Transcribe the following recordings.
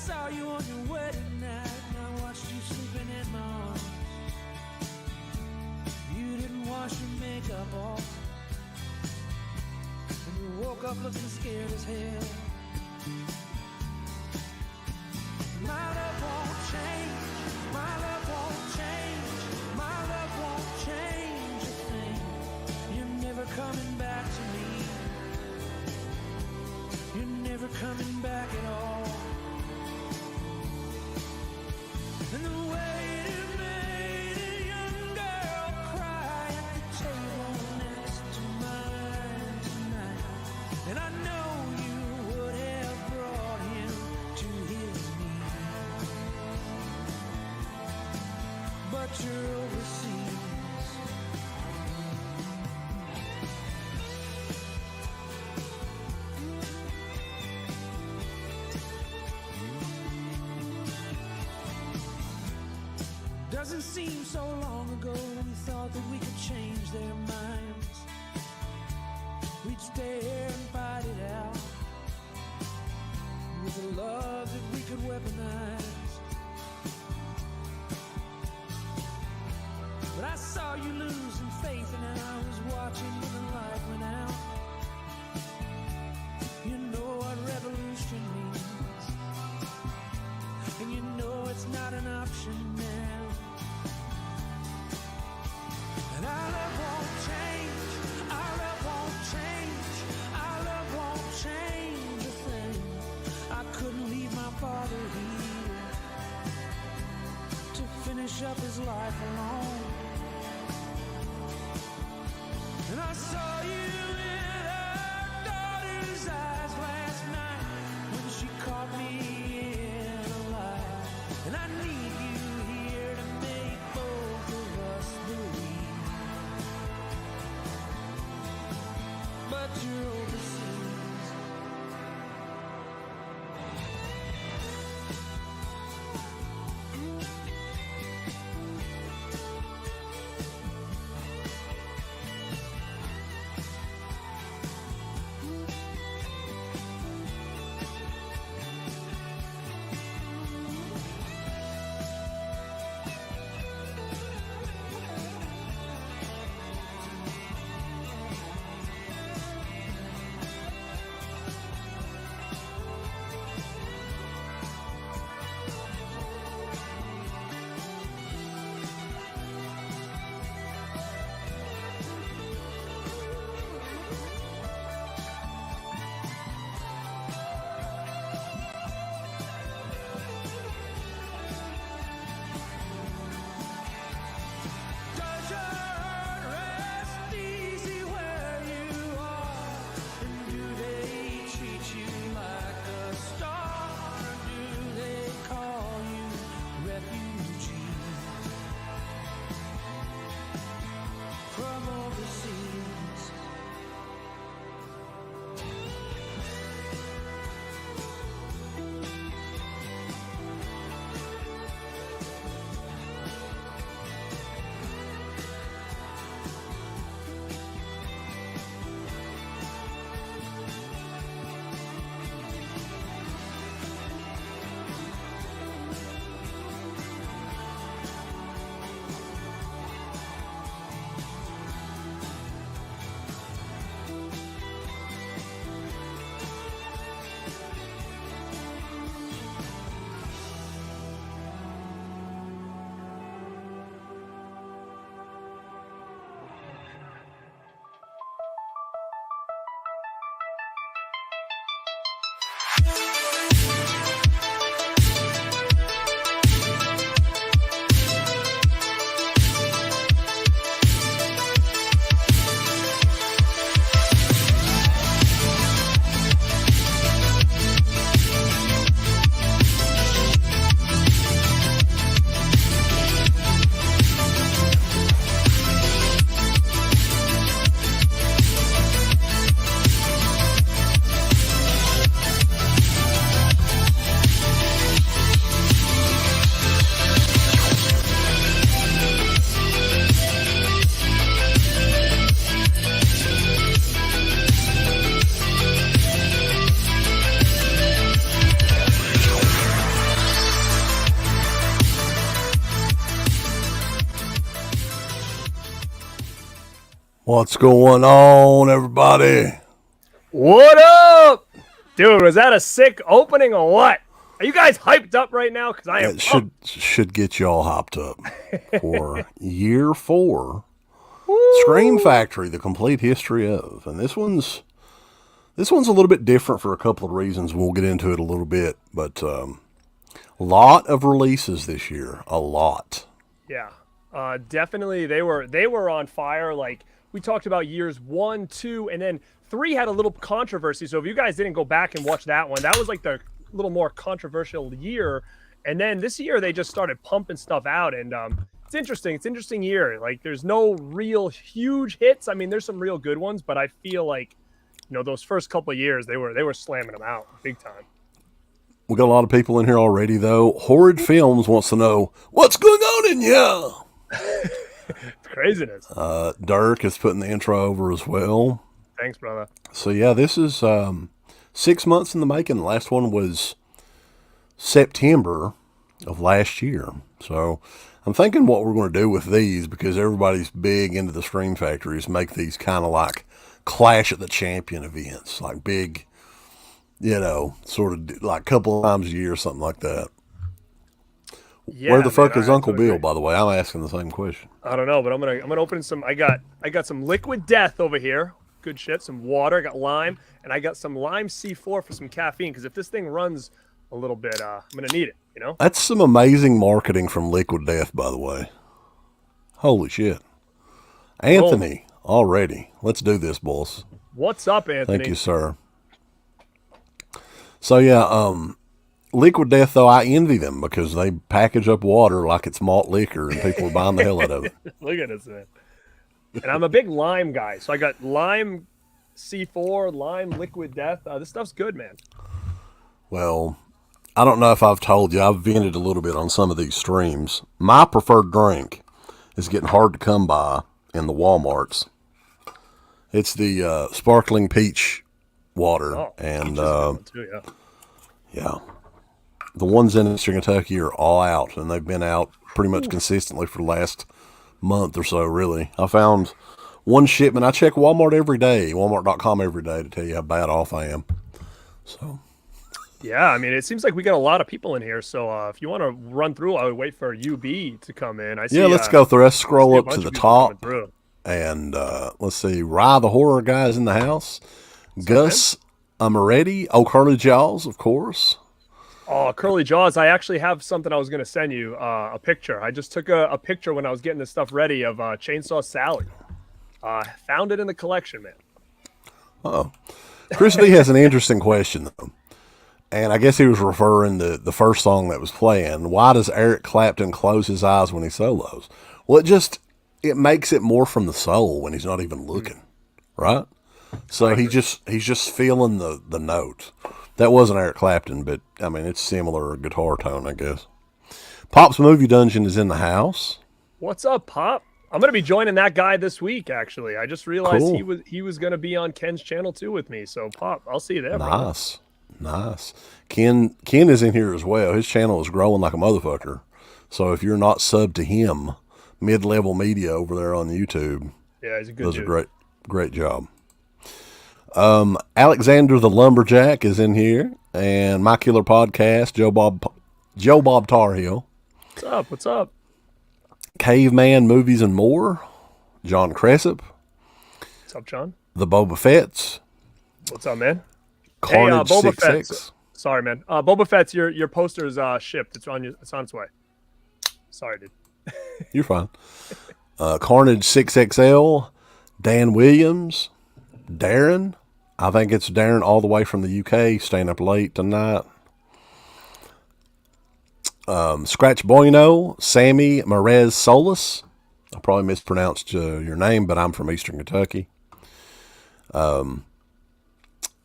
saw you on your wedding night, and I watched you sleeping in my arms. You didn't wash your makeup off, and you woke up looking scared as hell. My love won't change, my love won't change, my love won't change a thing. You're never coming back to me. You're never coming back at all. And the way it made a young girl cry at the table next to mine tonight. And I know you would have brought him to his knees, but you're overseas. Doesn't seem so long ago we thought that we could change their minds. We'd stay here and fight it out with a love that we could weaponize. But I saw you losing faith, and I was watching when the light went out. You know what revolution means, and you know it's not an option now. And our love won't change, our love won't change, our love won't change a thing. I couldn't leave my father here to finish up his life alone. And I saw you in her daughter's eyes last night when she caught me in a lie. And I need you here to make both of us believe. But you're overseas. What's going on, everybody? What up? Dude, was that a sick opening or what? Are you guys hyped up right now? Because I am It should get you all hopped up for year 4, Scream Factory: The Complete History of, and this one's a little bit different for a couple of reasons. We'll get into it a little bit, but a lot of releases this year, a lot. Yeah, definitely. They were on fire. Like we talked about years 1, 2, and then 3 had a little controversy. So if you guys didn't go back and watch that one, that was like the little more controversial year. And then this year they just started pumping stuff out, and it's interesting. It's an interesting year. Like there's no real huge hits. I mean, there's some real good ones, but I feel like those first couple of years they were slamming them out big time. We got a lot of people in here already, though. Horrid Films wants to know what's going on in here. Craziness. Dirk is putting the intro over as well. Thanks, brother. So yeah, this is 6 months in the making. The last one was September of last year. So I'm thinking what we're going to do with these, because everybody's big into the Scream Factory, is make these kind of like Clash at the Champion events, like big, sort of like a couple of times a year or something like that. Yeah, Where the fuck man, is Uncle Bill, by the way? I'm asking the same question. I don't know, but I'm gonna open some. I got some Liquid Death over here. Good shit. Some water. I got lime, and I got some lime C4 for some caffeine. Because if this thing runs a little bit, I'm gonna need it. That's some amazing marketing from Liquid Death, by the way. Holy shit, Anthony, already. Let's do this, boss. What's up, Anthony? Thank you, sir. So yeah, Liquid Death, though, I envy them because they package up water like it's malt liquor, and people are buying the hell out of it. Look at this, man. And I'm a big lime guy, so I got lime C4, lime Liquid Death. This stuff's good, man. Well, I don't know if I've told you, I've vented a little bit on some of these streams. My preferred drink is getting hard to come by in the Walmarts. It's the sparkling peach water, and too, yeah, the ones in Eastern Kentucky are all out, and they've been out pretty much consistently for the last month or so, really. I found one shipment. I check Walmart every day, walmart.com every day, to tell you how bad off I am. So, yeah, I mean, it seems like we got a lot of people in here. So if you want to run through, I would wait for UB to come in. I see. Yeah, let's go through. Let's scroll up to the top. Through. And let's see, Rye the Horror Guy is in the house. Gus Amoretti. Oh, Curly Jaws, of course. Oh, Curly Jaws. I actually have something I was going to send you, a picture. I just took a picture when I was getting this stuff ready of Chainsaw Sally. Found it in the collection, man. Oh, Chris D has an interesting question, though. And I guess he was referring to the first song that was playing. Why does Eric Clapton close his eyes when he solos? Well, it makes it more from the soul when he's not even looking, right? So he's just feeling the note. That wasn't Eric Clapton, but I mean, it's similar guitar tone, I guess. Pop's Movie Dungeon is in the house. What's up, Pop? I'm going to be joining that guy this week, actually. I just realized Cool. he was going to be on Ken's channel too with me. So, Pop, I'll see you there, bro. Nice. Ken is in here as well. His channel is growing like a motherfucker. So if you're not subbed to him, MidLevel Media over there on YouTube. Yeah, he's a good Does dude. a great job. Alexander the Lumberjack is in here, and My Killer Podcast, Joe Bob Tarhill. What's up? Caveman Movies and More, John Cressup. What's up, John? The Boba Fett's. What's up, man? Carnage Boba 66. Fett. Sorry, man. Boba Fett's your poster's shipped. It's on its way. Sorry, dude. You're fine. Carnage 6XL, Dan Williams, Darren. I think it's Darren all the way from the UK, staying up late tonight. Scratch Bueno, Sammy Merez Solis. I probably mispronounced your name, but I'm from Eastern Kentucky.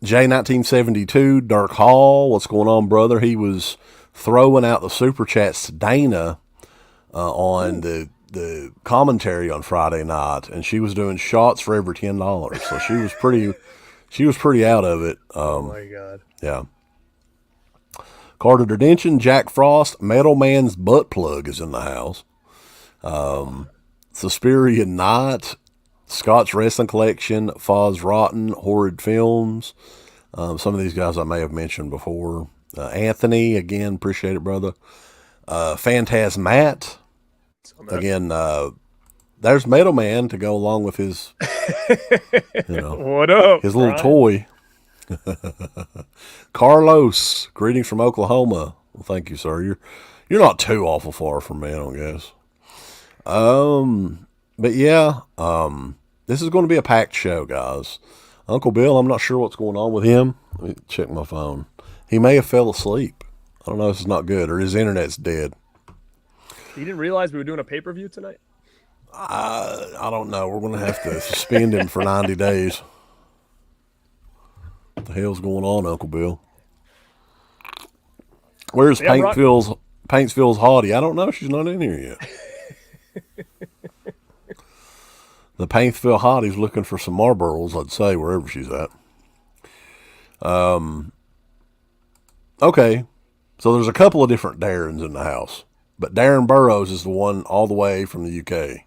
J1972, Dirk Hall. What's going on, brother? He was throwing out the super chats to Dana on the commentary on Friday night, and she was doing shots for every $10. So she was pretty out of it. Oh my God. Yeah. Carter Derdention, Jack Frost, Metal Man's Butt Plug is in the house. Suspirian Knight, Scott's Wrestling Collection, Foz Rotten, Horrid Films. Some of these guys I may have mentioned before. Anthony, again, appreciate it, brother. Phantasmat. Again, there's Metal Man to go along with his, What up? his little toy. Carlos, greetings from Oklahoma. Well, thank you, sir. You're not too awful far from me, I don't guess. But yeah, this is going to be a packed show, guys. Uncle Bill, I'm not sure what's going on with him. Let me check my phone. He may have fell asleep. I don't know if this is not good, or his internet's dead. You didn't realize we were doing a pay-per-view tonight? I don't know. We're going to have to suspend him for 90 days. What the hell's going on, Uncle Bill? Where's Paintsville's Hottie? I don't know. She's not in here yet. The Paintsville Hottie's looking for some Marlboros, I'd say, wherever she's at. Okay. So there's a couple of different Darrens in the house. But Darren Burrows is the one all the way from the UK.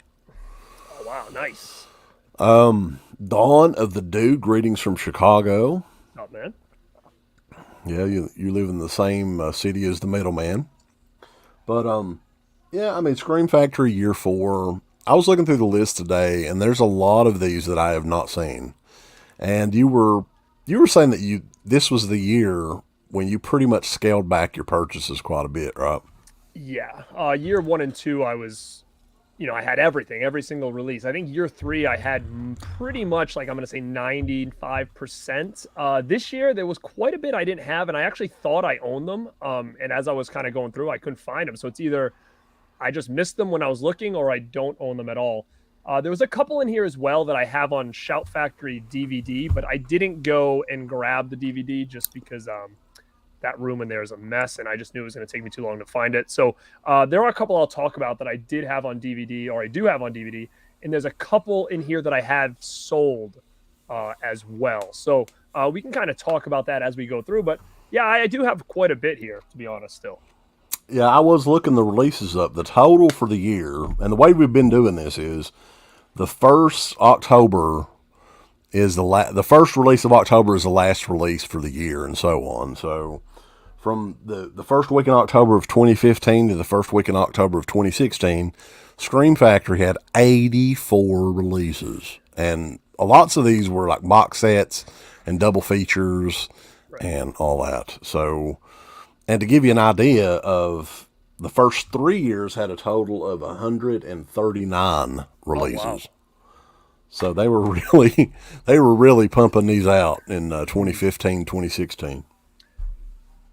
Oh, wow. Nice. Dawn of the Dude, greetings from Chicago. Oh, man. Yeah, you live in the same city as the middleman. But, yeah, I mean, Scream Factory Year 4. I was looking through the list today, and there's a lot of these that I have not seen. And you were saying that this was the year when you pretty much scaled back your purchases quite a bit, right? Yeah. Year 1 and 2, I was, I had everything, every single release. I think year 3, I had pretty much, I'm going to say 95%. This year, there was quite a bit I didn't have, and I actually thought I owned them. And as I was kind of going through, I couldn't find them. So it's either I just missed them when I was looking, or I don't own them at all. There was a couple in here as well that I have on Shout Factory DVD, but I didn't go and grab the DVD just because that room in there is a mess, and I just knew it was going to take me too long to find it. So there are a couple I'll talk about that I did have on DVD, or I do have on DVD, and there's a couple in here that I have sold as well. So we can kind of talk about that as we go through. But yeah, I do have quite a bit here, to be honest, still. Yeah, I was looking the releases up. The total for the year, and the way we've been doing this is the first October is the first release of October is the last release for the year, and so on. So from the first week in October of 2015 to the first week in October of 2016, Scream Factory had 84 releases, and lots of these were like box sets and double features and all that. So, and to give you an idea of the first 3 years had a total of 139 releases. Oh, wow. So they were really pumping these out in 2015, 2016.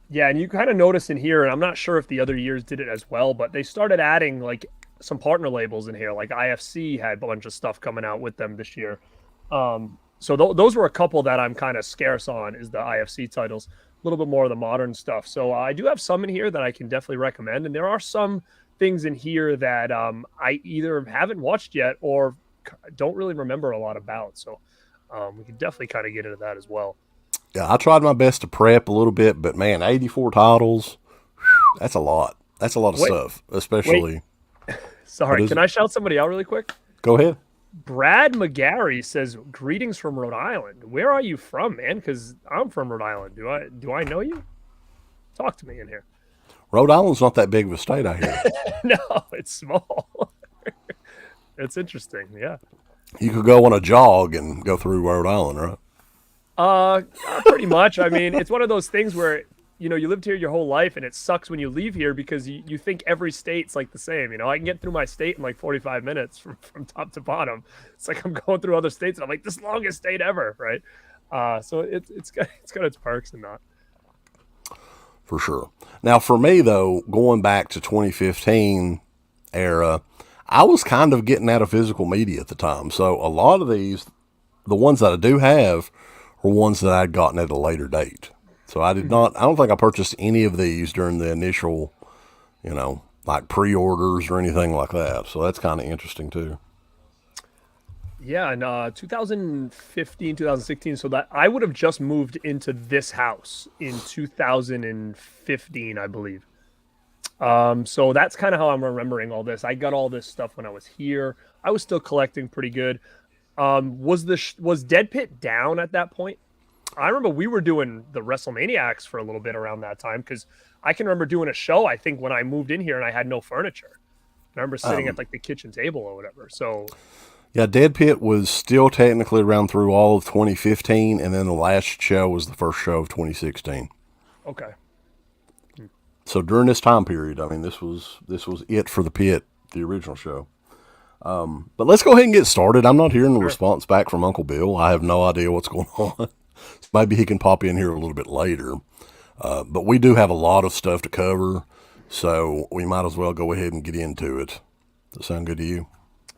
Yeah, and you kind of notice in here, and I'm not sure if the other years did it as well, but they started adding some partner labels in here. Like IFC had a bunch of stuff coming out with them this year. So those were a couple that I'm kind of scarce on, is the IFC titles. A little bit more of the modern stuff. So I do have some in here that I can definitely recommend, and there are some things in here that I either haven't watched yet or don't really remember a lot about. So we can definitely kind of get into that as well. Yeah, I tried my best to prep a little bit, but man, 84 titles, that's a lot. That's a lot of stuff, especially. Sorry, can I shout somebody out really quick? Go ahead. Brad McGarry says, greetings from Rhode Island. Where are you from, man? Because I'm from Rhode Island. Do I know you? Talk to me in here. Rhode Island's not that big of a state, I hear. No, it's small. It's interesting, yeah. You could go on a jog and go through Rhode Island, right? Pretty much. I mean, it's one of those things where, you lived here your whole life, and it sucks when you leave here because you think every state's the same. I can get through my state in 45 minutes from top to bottom. It's like I'm going through other states, and I'm like, this longest state ever, right? So it's got its perks and not. For sure. Now, for me, though, going back to 2015 era, I was kind of getting out of physical media at the time. So a lot of these, the ones that I do have, were ones that I'd gotten at a later date. So I don't think I purchased any of these during the initial, pre-orders or anything like that. So that's kind of interesting too. Yeah, in 2015, 2016, so that I would have just moved into this house in 2015, I believe. So that's kind of how I'm remembering all this. I got all this stuff when I was here. I was still collecting pretty good. Was Dead Pit down at that point? I remember we were doing the WrestleManiacs for a little bit around that time because I can remember doing a show. I think when I moved in here and I had no furniture. I remember sitting at like the kitchen table or whatever. So Yeah, Dead Pit was still technically around through all of 2015, and then the last show was the first show of 2016. okay. So during this time period, I mean, this was it for the Pit, the original show. But let's go ahead and get started. I'm not hearing the response back from Uncle Bill. I have no idea what's going on. Maybe he can pop in here a little bit later. But we do have a lot of stuff to cover, so we might as well go ahead and get into it. Does that sound good to you?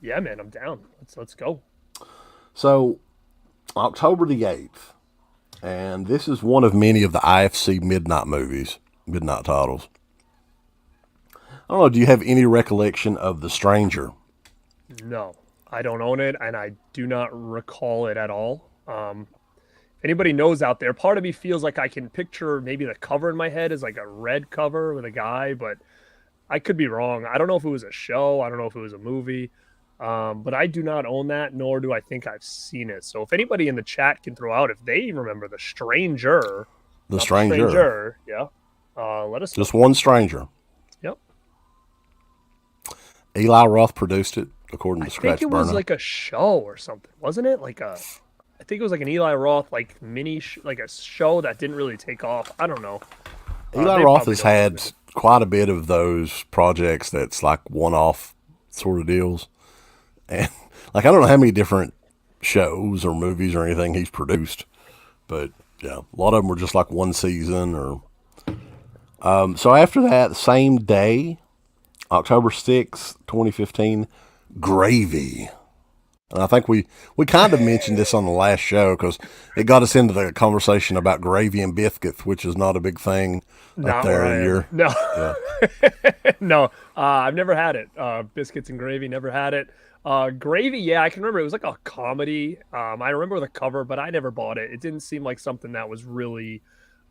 Yeah, man, I'm down. Let's go. So, October the 8th, and this is one of many of the IFC midnight movies, midnight titles. I don't know, do you have any recollection of The Stranger? No, I don't own it, and I do not recall it at all. If anybody knows out there, part of me feels like I can picture maybe the cover in my head as like a red cover with a guy, but I could be wrong. I don't know if it was a show. I don't know if it was a movie. But I do not own that, nor do I think I've seen it. So if anybody in the chat can throw out if they remember The Stranger. The Stranger. Yeah. Let us know. Just one stranger. Yep. Eli Roth produced it, according to I Scratch think it Burner. was like a show or something, wasn't it? I think it was like an Eli Roth like like a show that didn't really take off. I don't know. Eli They Roth probably has don't had know. quite a bit of those projects that's like one-off sort of deals. And like I don't know how many different shows or movies or anything he's produced, but yeah, a lot of them were just like one season or. So after that, the same day, October 6th, 2015, Gravy. And I think we kind of mentioned this on the last show because it got us into the conversation about gravy and biscuits, which is not a big thing up Not there where I in am. your. No. Yeah. No, I've never had it. Biscuits and gravy, never had it. Gravy, yeah, I can remember it was like a comedy. I remember the cover, but I never bought it. It didn't seem like something that was really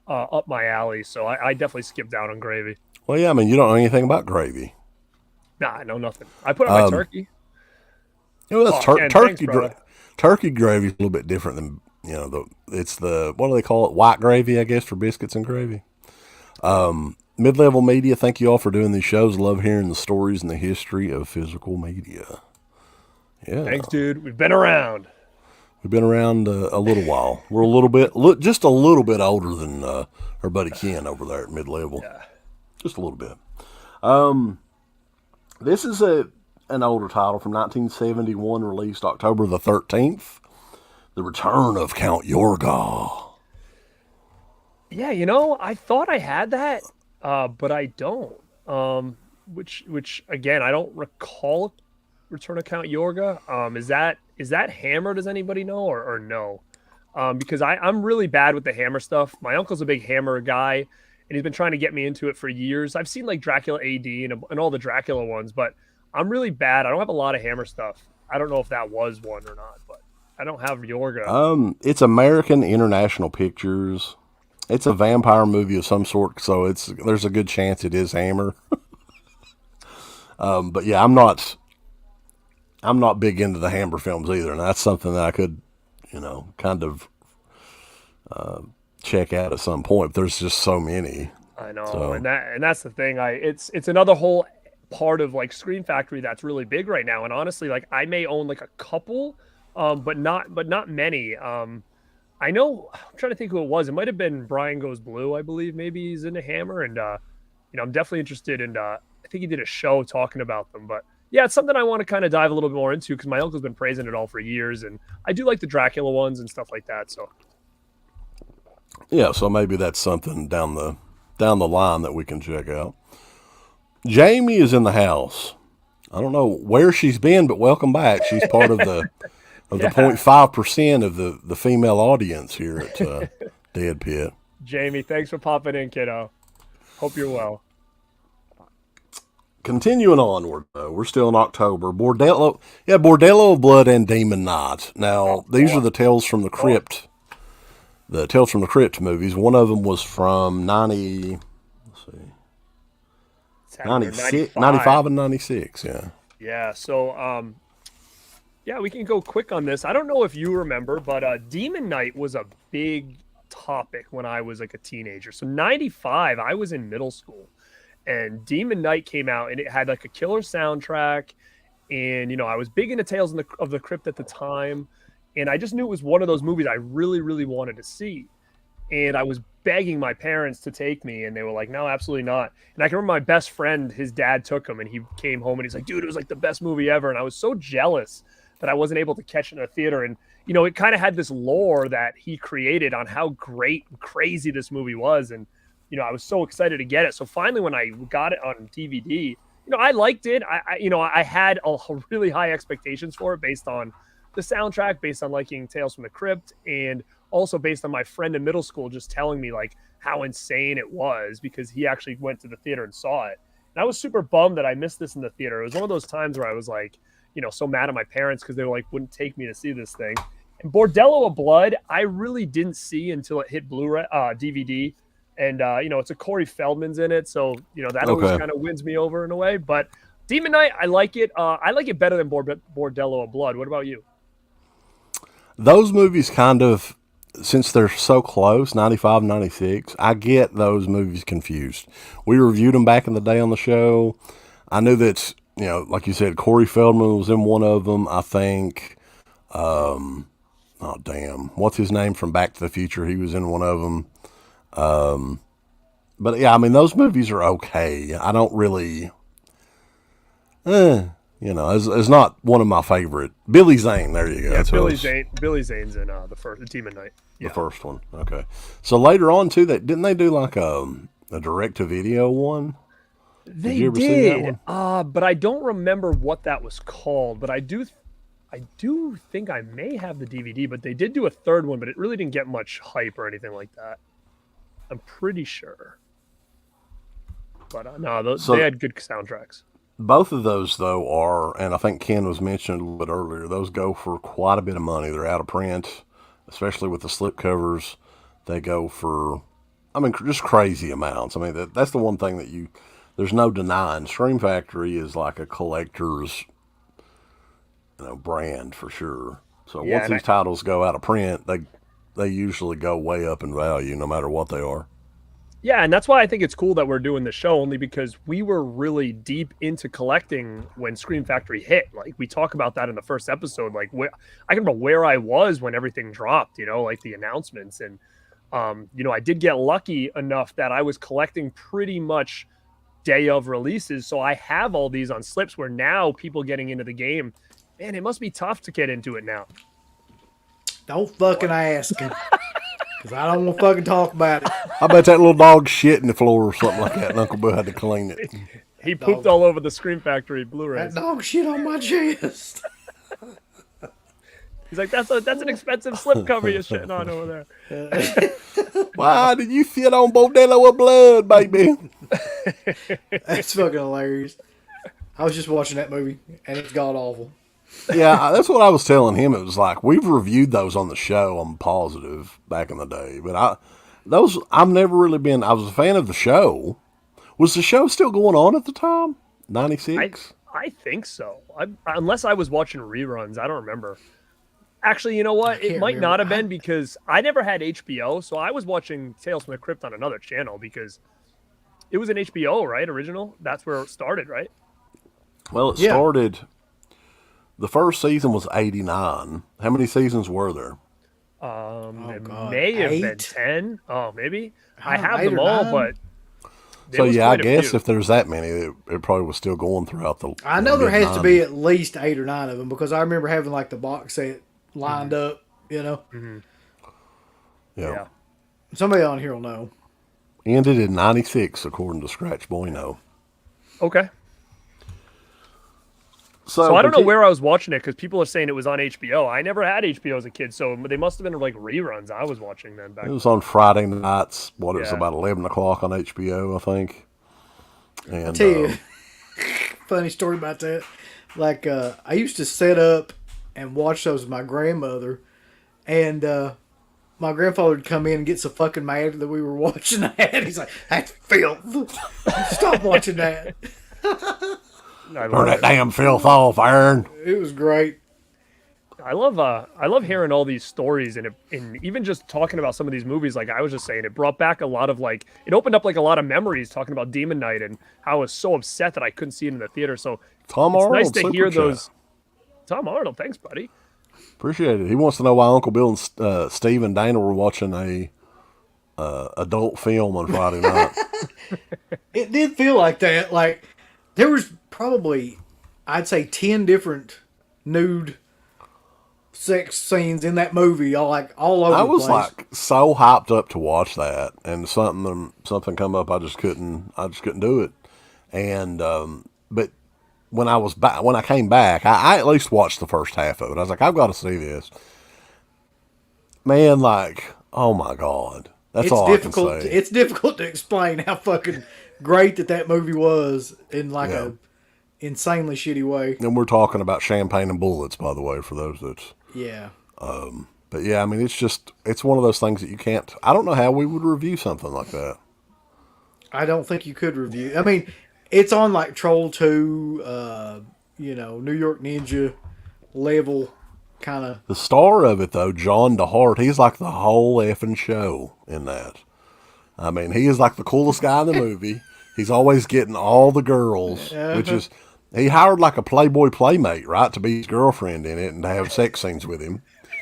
up my alley, so I definitely skipped down on gravy. Well, yeah, I mean, you don't know anything about gravy. Nah, I know nothing. I put on my turkey. You know, that's Oh, Ken, turkey. thanks, brother. Turkey gravy is a little bit different than it's the what do they call it? White gravy, I guess, for biscuits and gravy. MidLevel Media, thank you all for doing these shows. Love hearing the stories and the history of physical media. Yeah, Thanks, dude. We've been around. we've been around a little while. We're a little bit, just a little bit older than our buddy Ken over there at MidLevel. Yeah. Just a little bit. This is an older title from 1971, released October the 13th. The Return of Count Yorga. Yeah, I thought I had that, but I don't. Which again, I don't recall Return of Count Yorga. Is that Hammer? Does anybody know or no? Because I'm really bad with the Hammer stuff. My uncle's a big Hammer guy, and he's been trying to get me into it for years. I've seen like Dracula AD and all the Dracula ones, but I'm really bad. I don't have a lot of Hammer stuff. I don't know if that was one or not, but I don't have Yorga. It's American International Pictures. It's a vampire movie of some sort, so there's a good chance it is Hammer. But yeah, I'm not big into the Hammer films either, and that's something that I could, kind of check out at some point. But there's just so many. I know, So- and that's the thing. It's another whole part of like Scream Factory that's really big right now. And honestly, like I may own like a couple, but not many. I know I'm trying to think who it was. It might have been Brian Goes Blue, I believe. Maybe he's into Hammer, and I'm definitely interested in. I think he did a show talking about them, but yeah, it's something I want to kind of dive a little bit more into because my uncle's been praising it all for years, and I do like the Dracula ones and stuff like that. So Yeah, so maybe that's something down the line that we can check out. Jamie is in the house. I don't know where she's been, but welcome back. She's part of the Yeah. 0.5% of the female audience here at Dead Pit. Jamie, thanks for popping in, kiddo. Hope you're well. Continuing onward, though, we're still in October. Bordello of Blood and Demon Knight. Now, these are the Tales from the Crypt. The Tales from the Crypt movies. One of them was from 95 and 96, yeah. Yeah, so Yeah, we can go quick on this. I don't know if you remember, but Demon Knight was a big topic when I was like a teenager. So 95, I was in middle school, and Demon Knight came out, and it had like a killer soundtrack. And I was big into Tales of the Crypt at the time, and I just knew it was one of those movies I really, really wanted to see. And I was begging my parents to take me, and they were like, no, absolutely not. And I can remember my best friend, his dad took him, and he came home and he's like, dude, it was like the best movie ever. And I was so jealous that I wasn't able to catch it in a theater. And it kind of had this lore that he created on how great and crazy this movie was. And I was so excited to get it. So finally, when I got it on DVD, I liked it. I had really high expectations for it based on the soundtrack, based on liking Tales from the Crypt, and also based on my friend in middle school just telling me like how insane it was, because he actually went to the theater and saw it. And I was super bummed that I missed this in the theater. It was one of those times where I was like, so mad at my parents because they were like, wouldn't take me to see this thing. And Bordello of Blood, I really didn't see until it hit Blu-ray, DVD. And, it's a Corey Feldman's in it. So, that always kind of wins me over in a way. But Demon Knight, I like it. I like it better than Bordello of Blood. What about you? Those movies kind of, since they're so close, 95, 96, I get those movies confused. We reviewed them back in the day on the show. I knew that, like you said, Corey Feldman was in one of them. I think, what's his name from Back to the Future? He was in one of them. But yeah, I mean, those movies are okay. I don't really, it's not one of my favorite. Billy Zane, there you go. Yeah, Billy Zane's in the Demon Knight. Yeah. The first one. Okay. So later on too, didn't they do like a direct-to-video one? They did. You ever see that one? But I don't remember what that was called. But I do think I may have the DVD. But they did do a third one, but it really didn't get much hype or anything like that. I'm pretty sure. But no, they had good soundtracks. Both of those, though, are, and I think Ken was mentioning a little bit earlier, those go for quite a bit of money. They're out of print, especially with the slipcovers. They go for, just crazy amounts. I mean, that's the one thing that there's no denying. Scream Factory is like a collector's, brand for sure. So once these titles go out of print, they usually go way up in value, no matter what they are. Yeah, and that's why I think it's cool that we're doing the show, only because we were really deep into collecting when Scream Factory hit. Like, we talk about that in the first episode. Like, I can remember where I was when everything dropped, like the announcements. And, I did get lucky enough that I was collecting pretty much day of releases. So I have all these on slips where now people getting into the game, man, it must be tough to get into it now. Don't fucking ask him. Because I don't want to fucking talk about it. I bet that little dog shit in the floor or something like that, and Uncle Bill had to clean it. He pooped all over the Scream Factory Blu-rays. That dog shit on my chest. He's like, that's an expensive slipcover you're shitting on over there. Why did you fit on Bordello of Blood, baby? That's fucking hilarious. I was just watching that movie, and it's god awful. Yeah, that's what I was telling him. It was like, we've reviewed those on the show, I'm positive, back in the day. But I've never really been, I was a fan of the show. Was the show still going on at the time? 96? I think so. Unless I was watching reruns. I don't remember. Actually, you know what? It might not have been, because I never had HBO. So I was watching Tales from the Crypt on another channel, because it was an HBO, right? Original? That's where it started, right? Well, it started... The first season was 89. How many seasons were there? It may have been 10. Oh, maybe. I have them all, but... So, yeah, I guess if there's that many, it probably was still going throughout the... I know there has to be at least 8 or 9 of them, because I remember having, like, the box set lined up, Mm-hmm. Yeah. Somebody on here will know. Ended in 96, according to Scratch Bueno. Okay. So I don't know where I was watching it, because people are saying it was on HBO. I never had HBO as a kid, so they must have been like reruns I was watching then. Back it was on Friday nights. It was about 11 o'clock on HBO, I think. And, I'll tell you, funny story about that. Like, I used to set up and watch those with my grandmother, and my grandfather would come in and get so fucking mad that we were watching that. He's like, "That's filth. Stop watching that." Burn that damn filth off, Aaron. It was great. I love hearing all these stories and even just talking about some of these movies. Like I was just saying, it brought back a lot of like it opened up like a lot of memories talking about Demon Knight and how I was so upset that I couldn't see it in the theater. So Tom it's Arnold, nice to super hear chat. those. Tom Arnold, thanks, buddy. Appreciate it. He wants to know why Uncle Bill and Steve and Dana were watching a adult film on Friday night. It did feel like that. Like there was probably, I'd say, 10 different nude sex scenes in that movie, all over I the was place. like so hyped up to watch that, and something come up. I just couldn't do it. And but when I came back, I at least watched the first half of it. I was like, I've got to see this. Man, like, oh my god, that's It's all difficult. I can say. It's difficult to explain how fucking great that movie was in like Yeah. a insanely shitty way. And we're talking about champagne and bullets, by the way, for those that's. Yeah. But yeah, I mean, it's one of those things that you can't. I don't know how we would review something like that. I don't think you could review. I mean, it's on like Troll 2, New York Ninja level kind of. The star of it, though, John DeHart, he's like the whole effing show in that. I mean, he is like the coolest guy in the movie. He's always getting all the girls, which is, he hired like a Playboy playmate, right, to be his girlfriend in it and to have sex scenes with him.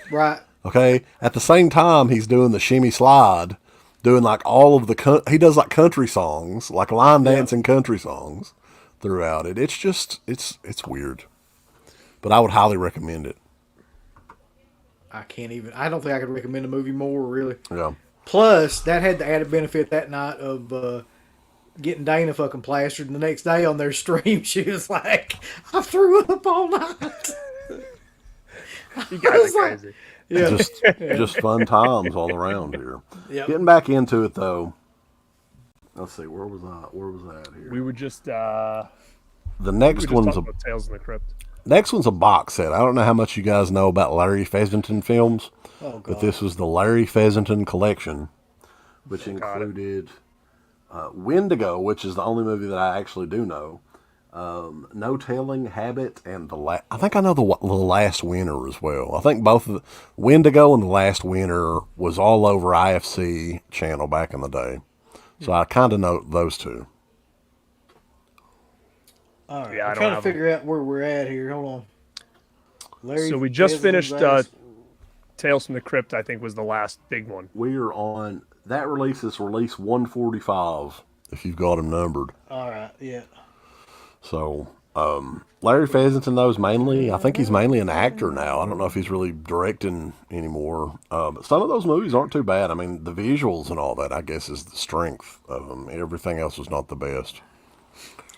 Right. Okay. At the same time, he's doing the shimmy slide, doing like all of he does like country songs, like line dancing country songs throughout it. It's just, it's weird. But I would highly recommend it. I don't think I could recommend a movie more, really. Yeah. Plus, that had the added benefit that night of getting Dana fucking plastered. And the next day on their stream, she was like, I threw up all night. You guys are crazy. Yeah. Just fun times all around here. Yep. Getting back into it though. Let's see, where was I at here? We were just The we next were just one's talking about Tales in the Crypt. next one's a box set. I don't know how much you guys know about Larry Fezzington films, Oh, God. but this was the Larry Fezzington collection, which included Wendigo, which is the only movie that I actually do know. No Telling, Habit, and I think I know the Last Winter as well. I think both of the Wendigo and the Last Winter was all over IFC channel back in the day, so I kind of know those two. All right. Yeah, I I'm don't trying to have figure out where we're at here. Hold on. Larry So we just Fezzington's finished ass. Tales from the Crypt, I think was the last big one. We are on that release. Is release 145 if you've got them numbered. All right. Yeah. So Larry Fezzington, though, is mainly, I think he's mainly an actor now. I don't know if he's really directing anymore. But some of those movies aren't too bad. I mean, the visuals and all that, I guess, is the strength of them. Everything else was not the best.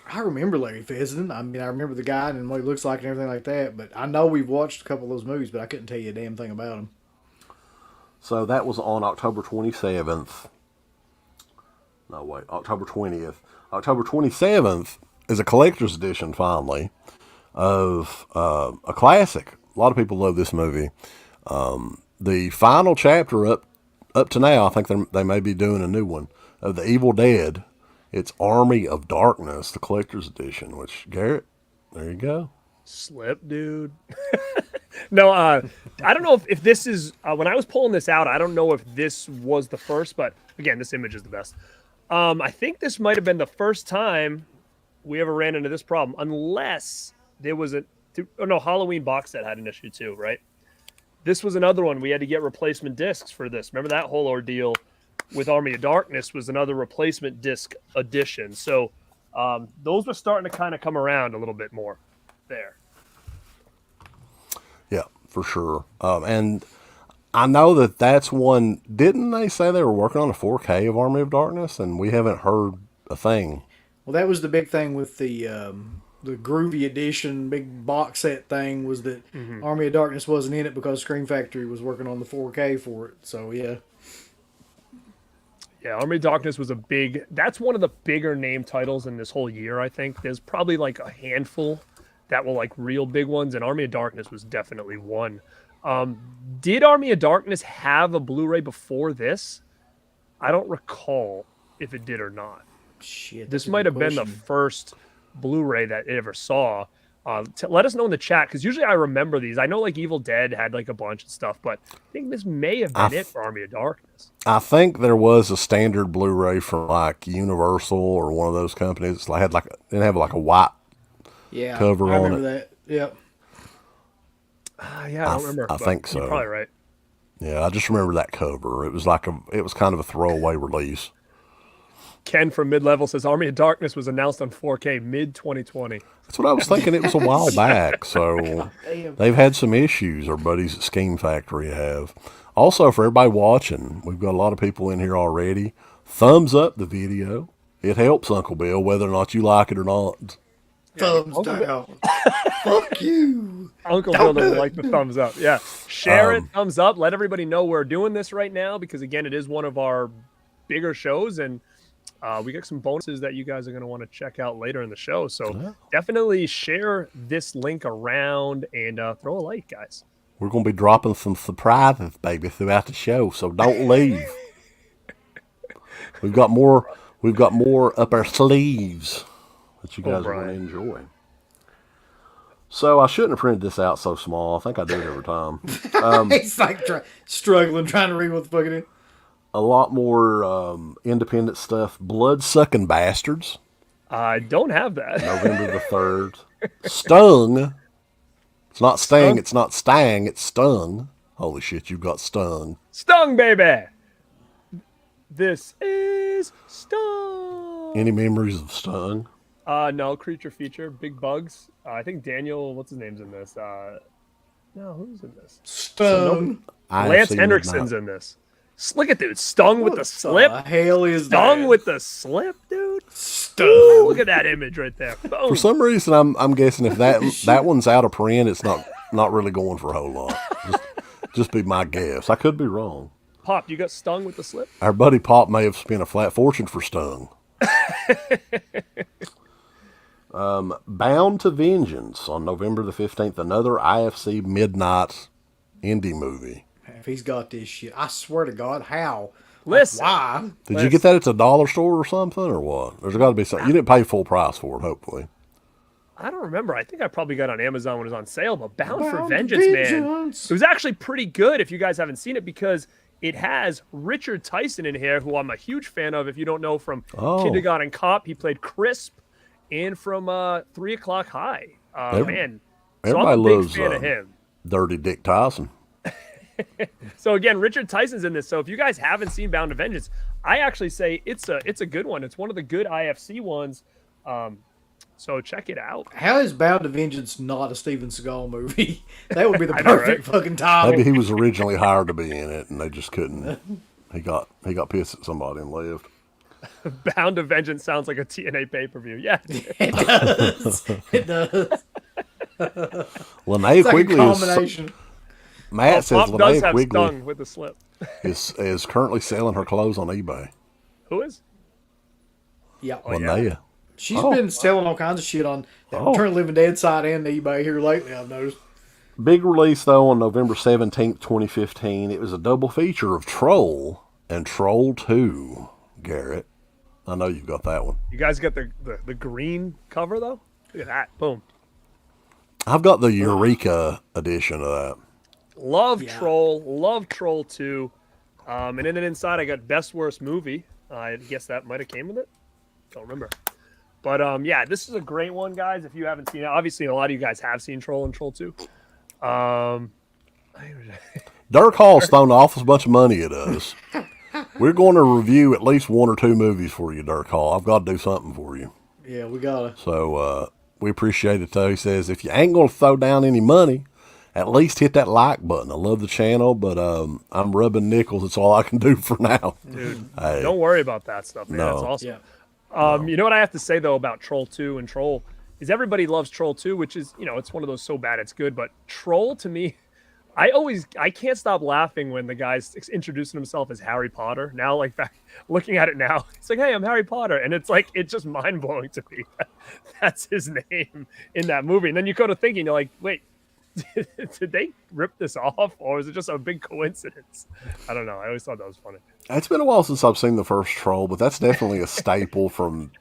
I remember Larry Fezzington. I mean, I remember the guy and what he looks like and everything like that. But I know we've watched a couple of those movies, but I couldn't tell you a damn thing about them. So that was on October 27th. No, wait, October 20th. October 27th is a collector's edition, finally, of a classic. A lot of people love this movie. The final chapter up to now, I think they may be doing a new one, of The Evil Dead. It's Army of Darkness, the collector's edition, which, Garrett, there you go. Slip, dude. No, I don't know if this is, when I was pulling this out, I don't know if this was the first, but again, this image is the best. I think this might have been the first time we ever ran into this problem, unless there was Halloween box set had an issue too, right? This was another one. We had to get replacement discs for this. Remember that whole ordeal with Army of Darkness was another replacement disc edition. So those were starting to kind of come around a little bit more there. Yeah, for sure. And I know that's one. Didn't they say they were working on a 4K of Army of Darkness, and we haven't heard a thing? Well, that was the big thing with the Groovy Edition big box set thing was that Army of Darkness wasn't in it because Scream Factory was working on the 4K for it. So, yeah. Yeah, Army of Darkness was that's one of the bigger name titles in this whole year, I think. There's probably like a handful that were like real big ones, and Army of Darkness was definitely one. Did Army of Darkness have a Blu-ray before this? I don't recall if it did or not. Shit. This that's a might good have been the question. first Blu-ray that it ever saw. Let us know in the chat, because usually I remember these. I know like Evil Dead had like a bunch of stuff, but I think this may have been it for Army of Darkness. I think there was a standard Blu-ray from like Universal or one of those companies. It didn't have like a white cover I on remember it. that. Yep. Yeah, I don't remember. I think so. You're probably right. Yeah, I just remember that cover. It was kind of a throwaway release. Ken from MidLevel says Army of Darkness was announced on 4K mid 2020. That's what I was thinking. It was a while back, so they've had some issues. Our buddies at Scheme Factory have. Also, for everybody watching, we've got a lot of people in here already. Thumbs up the video. It helps Uncle Bill, whether or not you like it or not. Thumbs down. Fuck you. Uncle Bill doesn't like the thumbs up. Yeah. Share it, thumbs up. Let everybody know we're doing this right now, because, again, it is one of our bigger shows, and we got some bonuses that you guys are going to want to check out later in the show. So definitely share this link around and throw a like, guys. We're going to be dropping some surprises, baby, throughout the show, so don't leave. We've got more up our sleeves that you guys are going to enjoy. So I shouldn't have printed this out so small. I think I do it every time. He's like struggling, trying to read what the fuck it is. A lot more independent stuff. Blood-sucking bastards. I don't have that. November the 3rd. Stung. It's not Stang, it's not Stang, it's Stung. Holy shit, you got Stung. Stung, baby! This is Stung! Any memories of Stung? No, creature feature, big bugs. I think Daniel, what's his name's in this? No, who's in this? Stung. Lance Hendrickson's in this. Look at dude, Stung with the slip. What the hell is Stung that? with the slip, dude. Stung. Ooh, look at that image right there. Boom. For some reason, I'm guessing if that one's out of print, it's not really going for a whole lot. Just be my guess. I could be wrong. Pop, you got Stung with the slip? Our buddy Pop may have spent a flat fortune for Stung. Bound to Vengeance on November the 15th. Another IFC midnight indie movie. If he's got this shit, I swear to God, how? Listen. Why? Did you get that at the dollar store or something, or what? There's got to be something. You didn't pay full price for it, hopefully. I don't remember. I think I probably got it on Amazon when it was on sale, but Bound for Vengeance, man. It was actually pretty good if you guys haven't seen it, because it has Richard Tyson in here, who I'm a huge fan of. If you don't know, from Kindergarten Cop, he played Crisp, and from 3 O'Clock High. Man, so I'm a big fan of him. Dirty Dick Tyson. So again, Richard Tyson's in this. So if you guys haven't seen Bound to Vengeance, I actually say it's a good one. It's one of the good IFC ones. So check it out. How is Bound to Vengeance not a Steven Seagal movie? That would be the perfect fucking title. Maybe he was originally hired to be in it, and they just couldn't. He got pissed at somebody and left. Bound to Vengeance sounds like a TNA pay-per-view. Yeah, it does. It does. Linnea Quigley combination. Matt says Linnea Quigley Stung with the slip. is currently selling her clothes on eBay. Who is? Yeah. Linnea. Yeah. She's been selling all kinds of shit on the Return of the Living Dead side and eBay here lately, I've noticed. Big release, though, on November 17th, 2015. It was a double feature of Troll and Troll 2, Garrett. I know you've got that one. You guys got the green cover, though? Look at that. Boom. I've got the Eureka edition of that. Love Troll 2. And then inside I got Best Worst Movie. I guess that might have came with it. Don't remember. But yeah, this is a great one, guys. If you haven't seen it, obviously a lot of you guys have seen Troll and Troll 2. Dirk Hall's thrown an awful bunch of money at us. We're going to review at least 1 or 2 movies for you, Dirk Hall. I've got to do something for you. Yeah, we gotta. So we appreciate it, though. He says, if you ain't going to throw down any money, at least hit that like button. I love the channel, but I'm rubbing nickels. That's all I can do for now. Dude, don't worry about that stuff, man. That's awesome. Yeah. You know what I have to say, though, about Troll 2 and Troll is everybody loves Troll 2, which is, it's one of those so bad it's good. But Troll, to me, I can't stop laughing when the guy's introducing himself as Harry Potter. Now, like, back, looking at it now, it's like, hey, I'm Harry Potter. And it's like, it's just mind-blowing to me. That's his name in that movie. And then you go to thinking, you're like, wait, did they rip this off, or is it just a big coincidence? I don't know. I always thought that was funny. It's been a while since I've seen the first Troll, but that's definitely a staple from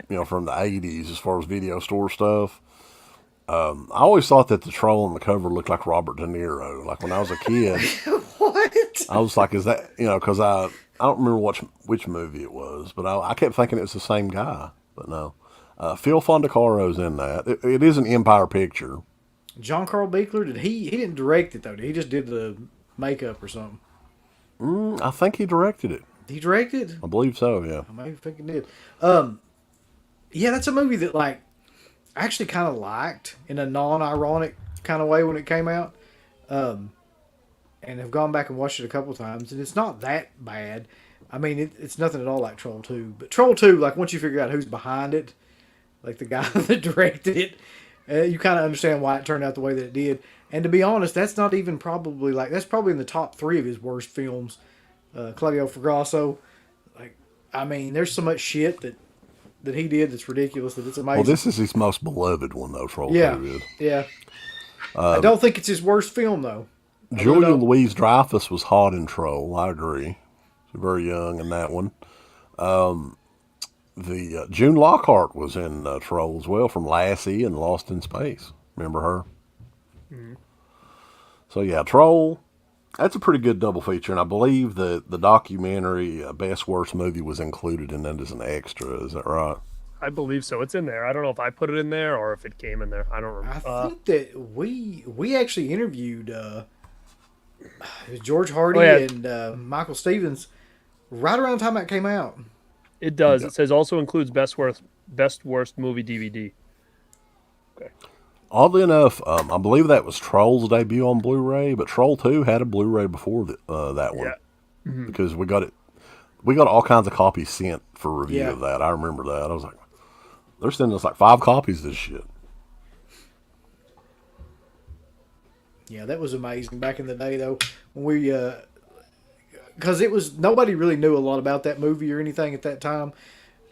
the 80s as far as video store stuff. I always thought that the troll on the cover looked like Robert De Niro. Like when I was a kid, What? I was like, "Is that Because I don't remember which movie it was, but I kept thinking it was the same guy. But no, Phil Fondacaro's in that. It is an Empire picture. John Carl Buechler, he didn't direct it though. He just did the makeup or something. I think he directed it. Did he direct it? I believe so. Yeah. I maybe think he did. Yeah, that's a movie that like I actually kind of liked in a non-ironic kind of way when it came out, and have gone back and watched it a couple times, and it's not that bad. I mean, it's nothing at all like Troll 2, but Troll 2, like once you figure out who's behind it, like the guy that directed it, you kind of understand why it turned out the way that it did. And to be honest, that's not even probably that's probably in the top 3 of his worst films. Claudio Fragasso, like, I mean, there's so much shit that he did that's ridiculous that it's amazing. Well, this is his most beloved one though. Troll 2 is. Yeah. I don't think it's his worst film though. Julia Louis-Dreyfus was hot in Troll. I agree. She's very young in that one. The June Lockhart was in Troll as well, from Lassie and Lost in Space. Remember her? Mm-hmm. So yeah, Troll. That's a pretty good double feature, and I believe the documentary Best Worst Movie was included in that as an extra. Is that right? I believe so. It's in there. I don't know if I put it in there or if it came in there. I don't remember. I think that we actually interviewed George Hardy and Michael Stevens right around the time that came out. It does. It says also includes best worst movie DVD. Okay. Oddly enough, I believe that was Troll's debut on Blu-ray, but Troll 2 had a Blu-ray before that one. Yeah. Mm-hmm. Because we got all kinds of copies sent for review of that. I remember that. I was like, they're sending us like 5 copies of this shit. Yeah, that was amazing back in the day though. When we because it was nobody really knew a lot about that movie or anything at that time,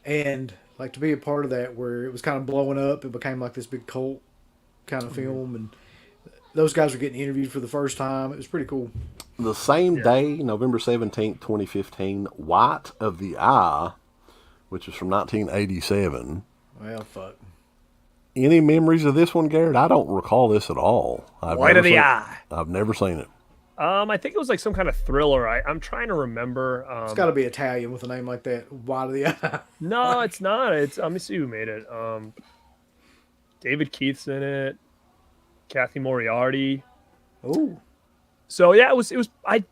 and like to be a part of that where it was kind of blowing up, it became like this big cult kind of film, and those guys were getting interviewed for the first time. It was pretty cool. The same day, November 17th, 2015, White of the Eye, which is from 1987. Well, fuck. Any memories of this one, Garrett? I don't recall this at all. White of the Eye. I've never seen it. I think it was like some kind of thriller. I'm trying to remember. It's got to be Italian with a name like that. White of the Eye. No, it's not. Let me see who made it. David Keith's in it. Kathy Moriarty. Oh. So yeah, it was. I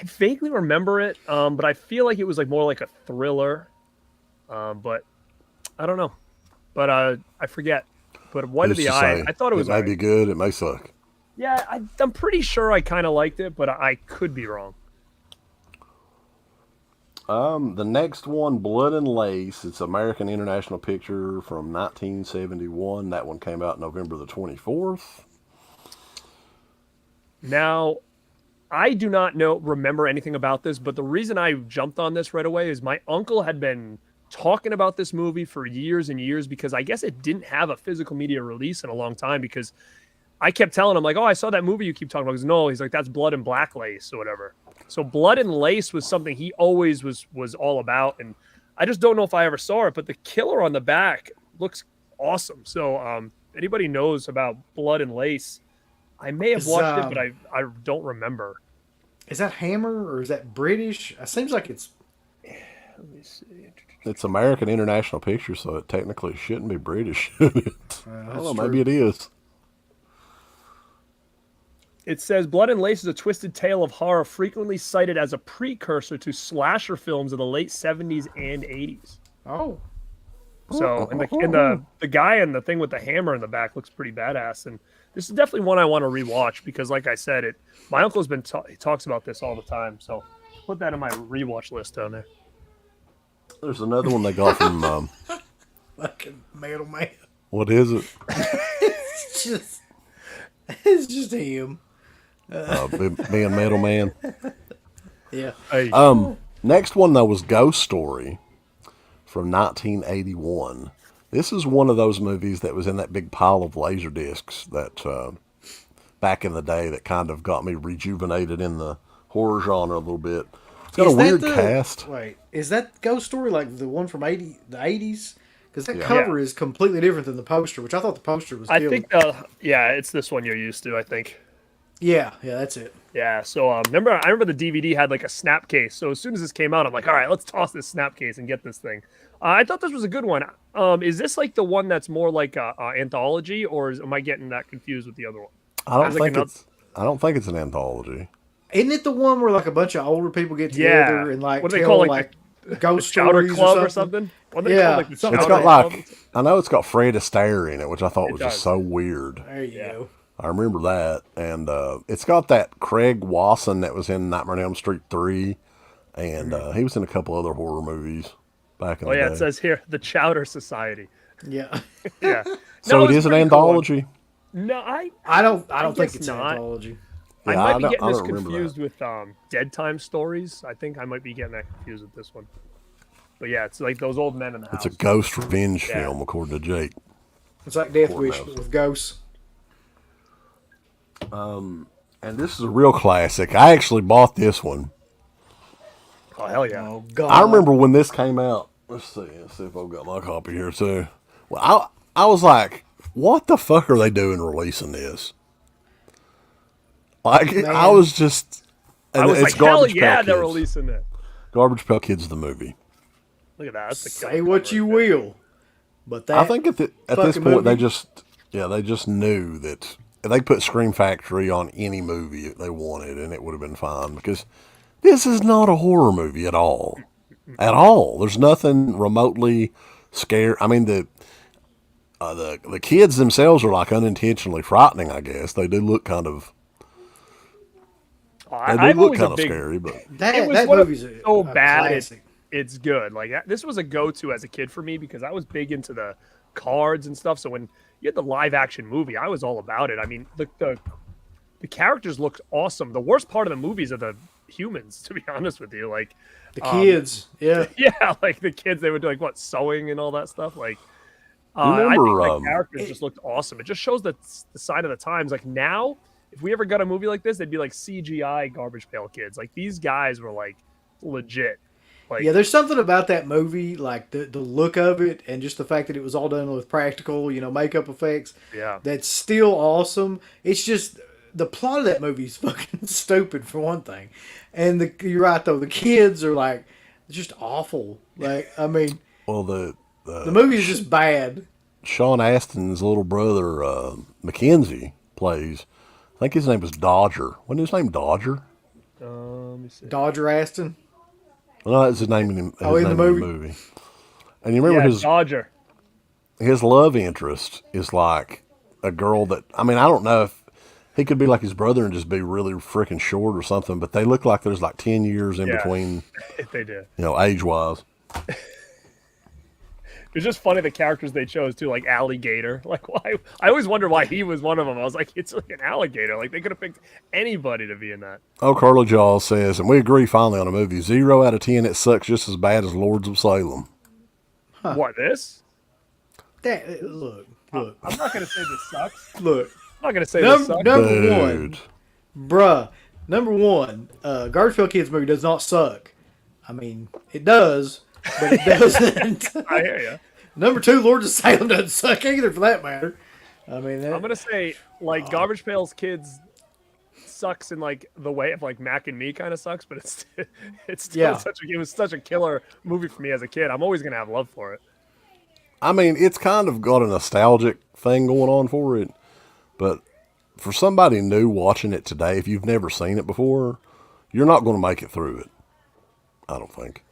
vaguely remember it, but I feel like it was like more like a thriller. But I don't know. But I forget. But White of the Eye, I thought it was. It may be good. It may suck. Yeah, I'm pretty sure I kind of liked it, but I could be wrong. The next one, Blood and Lace. It's an American International Picture from 1971. That one came out November the 24th. Now, I do not remember anything about this, but the reason I jumped on this right away is my uncle had been talking about this movie for years and years because I guess it didn't have a physical media release in a long time because I kept telling him like, oh, I saw that movie you keep talking about. He goes, no, he's like, that's Blood and Black Lace or whatever. So Blood and Lace was something he always was all about. And I just don't know if I ever saw it, but the killer on the back looks awesome. So anybody knows about Blood and Lace, I may have watched it, but I don't remember. Is that Hammer or is that British? It seems like it's... Let me see. It's American International Picture, so it technically shouldn't be British. I don't know, maybe it is. It says Blood and Lace is a twisted tale of horror frequently cited as a precursor to slasher films of the late 70s and 80s. Oh. So, and the guy and the thing with the hammer in the back looks pretty badass. And this is definitely one I want to rewatch because, like I said, my uncle's been he talks about this all the time. So, put that in my rewatch list down there. There's another one they got from fucking Metal Man. What is it? It's just him. Being Metal Man. Yeah. Hey. Next one though was Ghost Story from 1981. This is one of those movies that was in that big pile of laser discs that back in the day that kind of got me rejuvenated in the horror genre a little bit. It's got a weird cast. Wait, is that Ghost Story like the one from the 80s? Because that Yeah. cover is completely different than the poster, which I thought the poster was I killer. think it's this one you're used to. I think. Yeah, that's it. Yeah. So I remember the DVD had like a snap case. So as soon as this came out, I'm like, all right, let's toss this snap case and get this thing. I thought this was a good one. Is this like the one that's more like a anthology, or am I getting that confused with the other one? I don't Sounds like think another- I don't think it's an anthology. Isn't it the one where like a bunch of older people get Yeah. together and like What do they tell call, like, like ghost Chowder stories Club or or something? something? What do they Yeah, call like the something It's Chowder got Club? I know it's got Fred Astaire in it, which I thought was just does. so weird. There you go. I remember that, and it's got that Craig Wasson that was in Nightmare on Elm Street 3, and he was in a couple other horror movies back in Oh the yeah, day. it says here the Chowder Society. Yeah. Yeah. So No, it it's is an pretty cool. anthology. No, I don't think guess it's not. an anthology. I Yeah, might be don't- getting I this don't remember confused that. with Dead Time Stories. I think I might be getting that confused with this one. But yeah, it's like those old men in the house. It's a ghost revenge Yeah. film, according to Jake. It's like Death Poor Wish mouse. but with ghosts. And this is a real classic. I actually bought this one. Oh hell yeah! Oh God! I remember when this came out. Let's see if I've got my copy here too. Well, I was like, what the fuck are they doing releasing this? Like, I was just. I was it's like, hell Garbage yeah, Pail they're Kids. releasing it. Garbage Pail Kids, the movie. Look at that. That's the Say what you will, but that I think at this fucking point they movie- just knew that if they put Scream Factory on any movie they wanted, and it would have been fine, because this is not a horror movie at all. At all. There's nothing remotely scary. I mean, the kids themselves are like unintentionally frightening, I guess. They do look kind of Oh, they do I'm look always kind a of big. scary, but It was that one of- movie's so a bad. classic. It's good. Like this was a go-to as a kid for me because I was big into the cards and stuff. So when you had the live-action movie, I was all about it. I mean, the characters looked awesome. The worst part of the movies are the humans, to be honest with you. Like The kids, yeah. yeah, like the kids, they would do like what sewing and all that stuff. Like remember, I think the characters just looked awesome. It just shows the sign of the times. Like now, if we ever got a movie like this, they'd be like CGI Garbage Pail Kids. Like these guys were like legit. Like Yeah, there's something about that movie, like the look of it, and just the fact that it was all done with practical, makeup effects. Yeah. That's still awesome. It's just the plot of that movie is fucking stupid for one thing, and you're right though. The kids are like just awful. Like I mean, well, the movie is just bad. Sean Astin's little brother Mackenzie plays. I think his name was Dodger. Wasn't his name Dodger? let me see. Dodger Aston. Well, no, that's his name in the movie. And you remember Yeah, Dodger. his love interest is like a girl that, I mean, I don't know if he could be like his brother and just be really freaking short or something, but they look like there's like 10 years in Yeah. between, They did. age-wise. It's just funny the characters they chose too, like alligator. Like why? I always wonder why he was one of them. I was like, it's like an alligator. Like they could have picked anybody to be in that. Oh, Carla Jaws says, and we agree finally on a movie, 0 out of 10, it sucks just as bad as Lords of Salem. What this? Look. I'm not gonna say this sucks. Look. I'm not gonna say this sucks. Number one, Dude. bruh. Number one, Garbage Pail Kids movie does not suck. I mean, it does, but it doesn't. I hear you. Number two, Lords of Salem doesn't suck either, for that matter. I mean, I'm gonna say like Garbage Pail's Kids sucks in like the way of like Mac and Me kind of sucks, but it's still Yeah. it was such a killer movie for me as a kid. I'm always gonna have love for it. I mean, it's kind of got a nostalgic thing going on for it, but for somebody new watching it today, if you've never seen it before, you're not going to make it through it. I don't think.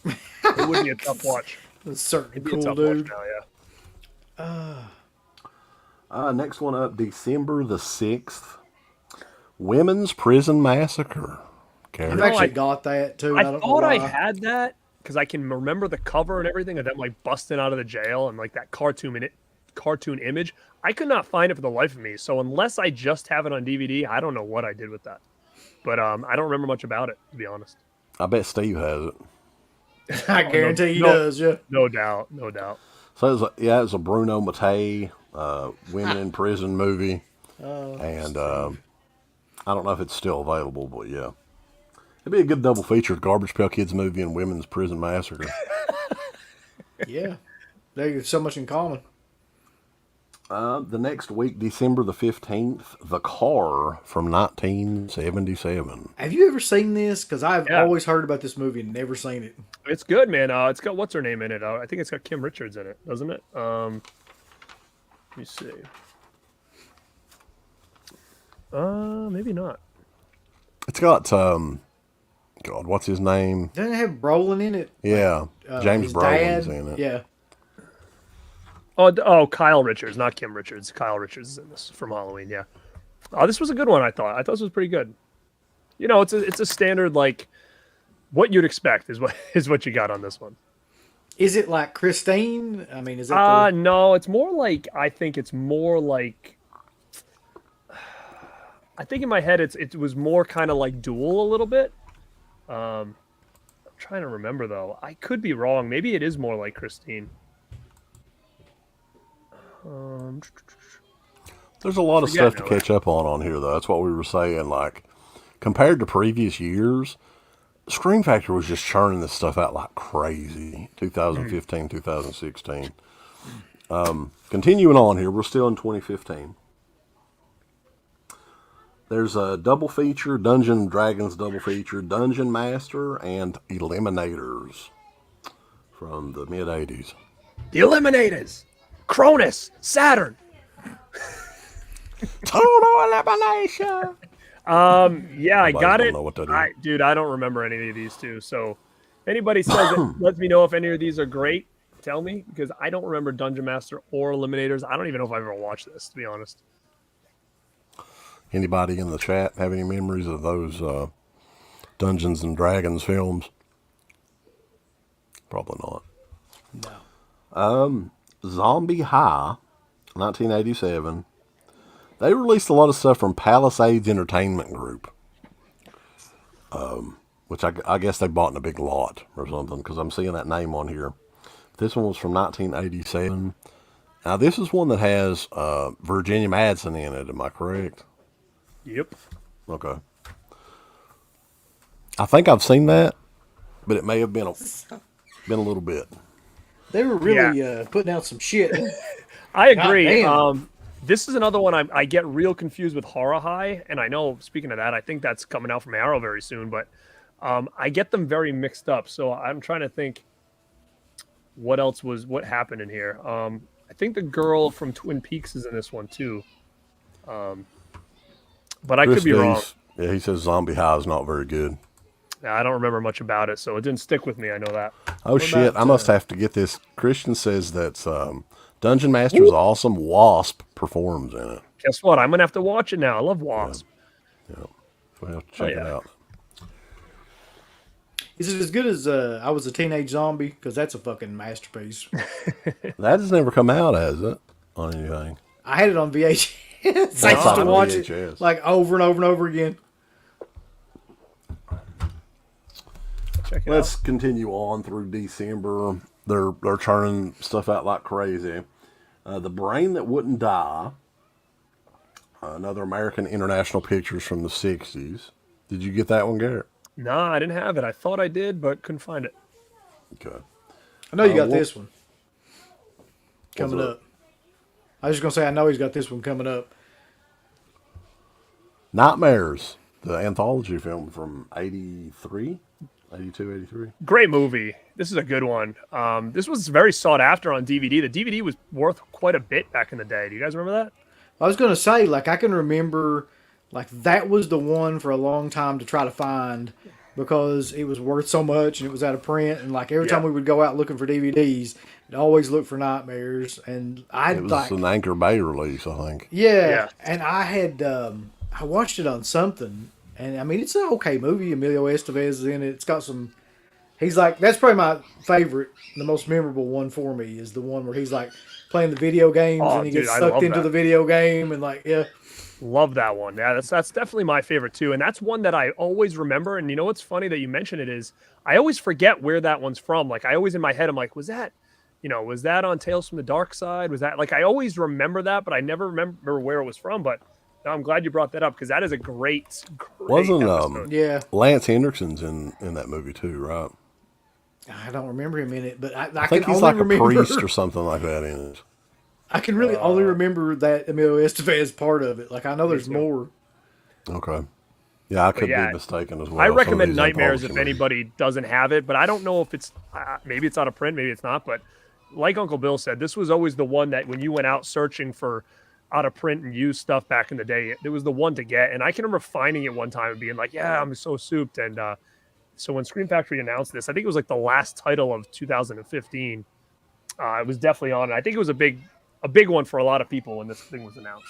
It would be a tough watch. it's certainly It'd be a cool, tough dude. watch now, yeah. Next one up, December the 6th. Women's Prison Massacre. Carrie. I've know, actually I- got that too. I don't know thought I why. had that because I can remember the cover and everything of them like busting out of the jail and like that cartoon image. I could not find it for the life of me. So unless I just have it on DVD, I don't know what I did with that. But I don't remember much about it, to be honest. I bet Steve has it. I guarantee he no. does. Yeah. No doubt, no doubt. So it was a Bruno Mattei women in prison movie, and I don't know if it's still available, but yeah, it'd be a good double feature: Garbage Pail Kids movie and Women's Prison Massacre. Yeah, there's so much in common. The next week, December the 15th, The Car from 1977. Have you ever seen this? Because I've Yeah, always heard about this movie and never seen it. it's good, man. It's got what's her name in it? I think it's got Kim Richards in it, doesn't it? Let me see. Maybe not. It's got, God, what's his name? Doesn't it have Brolin in it? Yeah, James His Brolin's dad? in it. Yeah. Oh, Kyle Richards, not Kim Richards. Kyle Richards is in this from Halloween. Yeah. Oh, this was a good one. I thought this was pretty good. You know, it's a standard like what you'd expect is what you got on this one. Is it like Christine? I mean, is that the... No, it's more like I think it's more like I think in my head it was more kind of like Duel a little bit. I'm trying to remember though. I could be wrong. Maybe it is more like Christine. There's a lot of stuff to now. catch up on here, though. That's what we were saying. Like, compared to previous years, Scream Factory was just churning this stuff out like crazy. 2015, 2016. Continuing on here, we're still in 2015. There's a double feature, Dungeons and Dragons double feature, Dungeon Master and Eliminators from the mid 80s. The Eliminators, Cronus, Saturn. Total elimination. Yeah, I Nobody got don't it. know what that is. Dude, I don't remember any of these two. So, if anybody says it, let me know if any of these are great. Tell me because I don't remember Dungeon Master or Eliminators. I don't even know if I've ever watched this, to be honest. Anybody in the chat have any memories of those Dungeons and Dragons films? Probably not. No. Zombie High, 1987. They released a lot of stuff from Palisades Entertainment Group, which I guess they bought in a big lot or something because I'm seeing that name on here. This one was from 1987. Now, this is one that has Virginia Madsen in it. Am I correct? Yep. Okay. I think I've seen that, but it may have been a little bit. They were really putting out some shit. I agree. damn. This is another one I get real confused with Horror High, and I know, speaking of that, I think that's coming out from Arrow very soon, but I get them very mixed up, so I'm trying to think what happened in here. I think the girl from Twin Peaks is in this one, too. But I could be wrong. Yeah, he says Zombie High is not very good. I don't remember much about it, so it didn't stick with me, I know that. Oh, shit, I must have to get this. Christian says that Dungeon Master's awesome. Wasp performs in it. Guess what? I'm going to have to watch it now. I love Wasp. Yeah. We'll have to check it out. Is it as good as I Was a Teenage Zombie? Because that's a fucking masterpiece. That has never come out, has it? On anything. I had it on VHS. I used on to watch VHS. it like over and over and over again. Check it Let's out. continue on through December. They're churning stuff out like crazy. The Brain That Wouldn't Die. Another American International Pictures from the 60s. Did you get that one, Garrett? No, I didn't have it. I thought I did, but couldn't find it. Okay. I know you got what- this one coming What's up. I was just going to say, I know he's got this one coming up. Nightmares, the anthology film from 83, 82, 83. Great movie. This is a good one. This was very sought after on DVD. The DVD was worth quite a bit back in the day. Do you guys remember that? I was going to say, like, I can remember, like, that was the one for a long time to try to find because it was worth so much and it was out of print. And, like, every time we would go out looking for DVDs, I'd always look for Nightmares. And I'd, It was like, an Anchor Bay release, I think. yeah. And I had, I watched it on something. And, I mean, it's an okay movie. Emilio Estevez is in it. It's got some, he's like, that's probably my favorite, the most memorable one for me is the one where he's, like, playing the video games and he gets I sucked love into that. the video game and, like, yeah. Love that one. Yeah, that's definitely my favorite too. And that's one that I always remember. And you know what's funny that you mention it is I always forget where that one's from. Like I always in my head, I'm like, was that on Tales from the Dark Side? Was that like I always remember that, but I never remember where it was from. But no, I'm glad you brought that up because that is a great Wasn't episode. Yeah. Lance Hendrickson's in that movie too, right? I don't remember him in it, but I I think can he's only like remember. a priest or something like that in it. I can really only remember that Emilio Estevez part of it. Like I know there's too. more. Okay. Yeah, I But could yeah, be mistaken as well. I Some of recommend these Nightmares anthology if movies. anybody doesn't have it, but I don't know if it's maybe it's out of print, maybe it's not. But like Uncle Bill said, this was always the one that when you went out searching for out of print and used stuff back in the day, it was the one to get. And I can remember finding it one time and being like, "Yeah, I'm so souped." And so when Scream Factory announced this, I think it was like the last title of 2015. It was definitely on it. I think it was a big one for a lot of people when this thing was announced.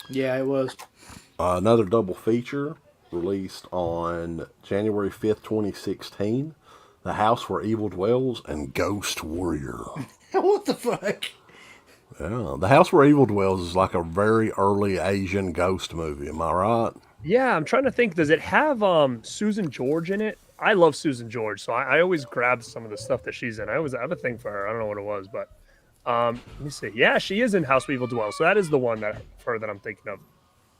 Yeah, it was. Another double feature released on January 5th, 2016. The House Where Evil Dwells and Ghost Warrior. What the fuck? Yeah, The House Where Evil Dwells is like a very early Asian ghost movie. Am I right? Yeah, I'm trying to think. Does it have Susan George in it? I love Susan George, so I always grab some of the stuff that she's in. I have a thing for her. I don't know what it was, but let me see. Yeah, she is in House of Evil Dwell, so that is the one that for her that I'm thinking of.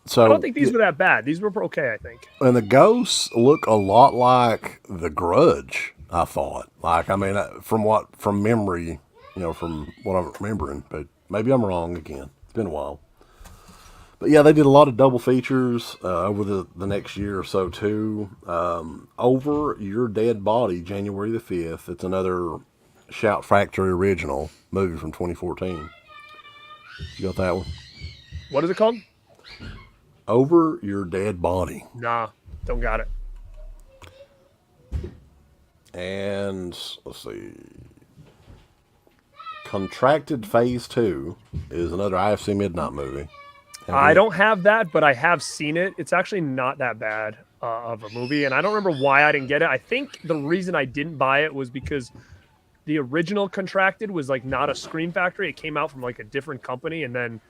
So I don't think these were that bad. These were okay, I think. and the ghosts look a lot like The Grudge. I thought, like, I mean, from memory, from what I'm remembering, but maybe I'm wrong again. It's been a while. But yeah, they did a lot of double features over the next year or so too. Over Your Dead Body, January the 5th. It's another Shout Factory original movie from 2014. You got that one? What is it called? Over Your Dead Body. Nah, don't got it. And let's see. Contracted Phase 2 is another IFC Midnight movie. I don't have that, but I have seen it. It's actually not that bad of a movie, and I don't remember why I didn't get it. I think the reason I didn't buy it was because the original Contracted was like not a Scream Factory. It came out from like a different company, and then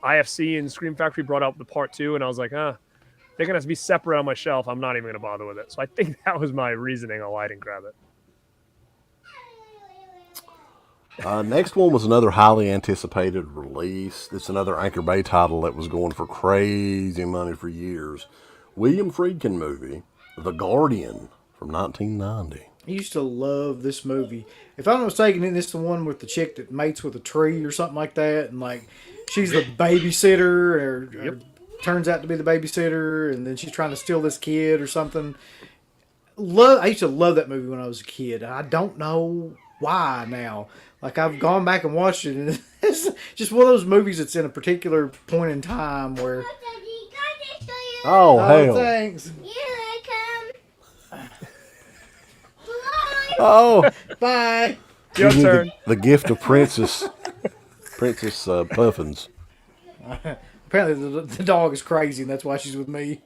IFC and Scream Factory brought out the part 2, and I was like, they're gonna have to be separate on my shelf. I'm not even gonna bother with it. So I think that was my reasoning on why I didn't grab it. Next one was another highly anticipated release. It's another Anchor Bay title that was going for crazy money for years. William Friedkin movie, The Guardian, from 1990. I used to love this movie. If I'm not mistaken, isn't this the one with the chick that mates with a tree or something like that? And like, she's the babysitter, or turns out to be the babysitter, and then she's trying to steal this kid or something. I used to love that movie when I was a kid. I don't know why now. Like, I've gone back and watched it, and it's just one of those movies that's in a particular point in time where... Oh, hell. Thanks. Oh, Bye. Your turn. the gift of Princess Puffins. Apparently the dog is crazy, and that's why she's with me.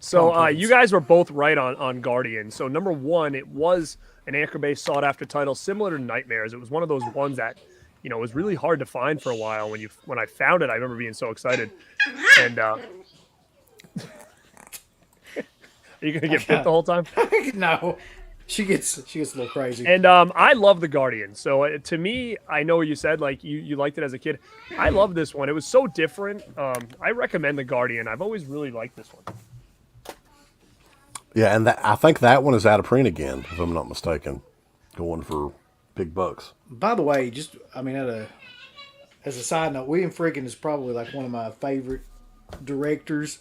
So you guys were both right on Guardian. So number one, it was an Anchor-based sought-after title similar to Nightmares. It was one of those ones that, was really hard to find for a while. When I found it, I remember being so excited. And are you gonna get bit the whole time? No, she gets a little crazy. And I love The Guardian. So to me, I know you said like you liked it as a kid. I love this one. It was so different. I recommend The Guardian. I've always really liked this one. Yeah, and I think that one is out of print again, if I'm not mistaken. Going for big bucks. By the way, as a side note, William Friedkin is probably like one of my favorite directors.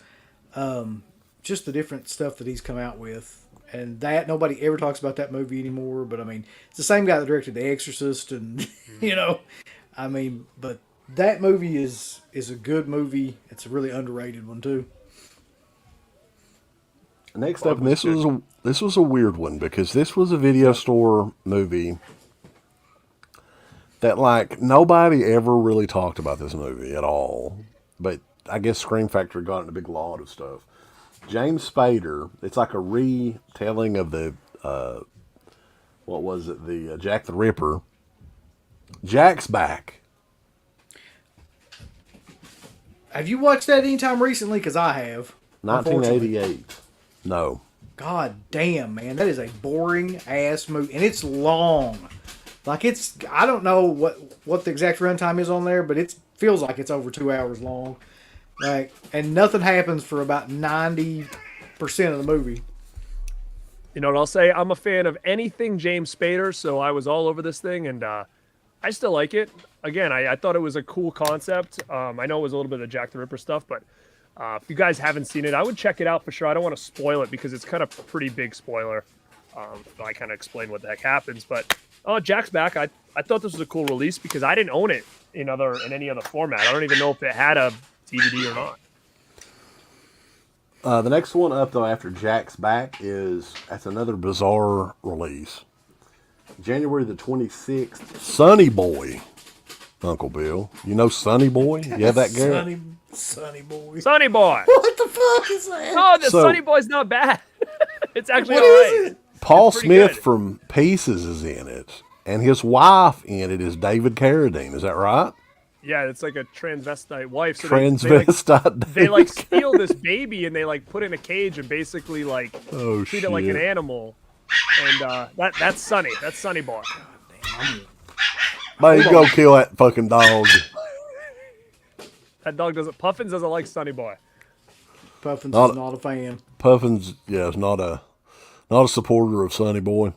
Just the different stuff that he's come out with, and that nobody ever talks about that movie anymore. But I mean, it's the same guy that directed The Exorcist, and but that movie is a good movie. It's a really underrated one too. Next up, and this was a weird one because this was a video store movie that like nobody ever really talked about this movie at all. But I guess Scream Factory got in a big lot of stuff. James Spader. It's like a retelling of the what was it? The Jack the Ripper. Jack's back. Have you watched that anytime recently? Because I have. 1988. No. God damn, man. That is a boring ass movie. And it's long. Like, I don't know what the exact runtime is on there, but it feels like it's over 2 hours long. Like, and nothing happens for about 90% of the movie. You know what I'll say? I'm a fan of anything James Spader, so I was all over this thing, and I still like it. Again, I thought it was a cool concept. I know it was a little bit of Jack the Ripper stuff, but if you guys haven't seen it, I would check it out for sure. I don't want to spoil it because it's kind of a pretty big spoiler. I kind of explain what the heck happens, but Jack's back. I thought this was a cool release because I didn't own it in any other format. I don't even know if it had a DVD or not. The next one up, though, after Jack's back that's another bizarre release. January the 26th, Sonny Boy, Uncle Bill. You know Sonny Boy? You have that, Garrett? Sonny Boy. Sonny Boy. What the fuck is that? Oh, the Sonny Boy's not bad. It's actually all What is right. it? Paul It's pretty Smith good. from Pieces is in it, and his wife in it is David Carradine. Is that right? Yeah, it's like a transvestite wife. So Transvestite. they David steal this baby and they put it in a cage and basically Oh, treat it like an shit. animal. And that's Sonny. That's Sonny Boy. Man, you go kill that fucking dog. That dog doesn't. Puffins doesn't like Sonny Boy. Puffins Not- is not a fan. Puffins, yeah, is not a supporter of Sonny Boy.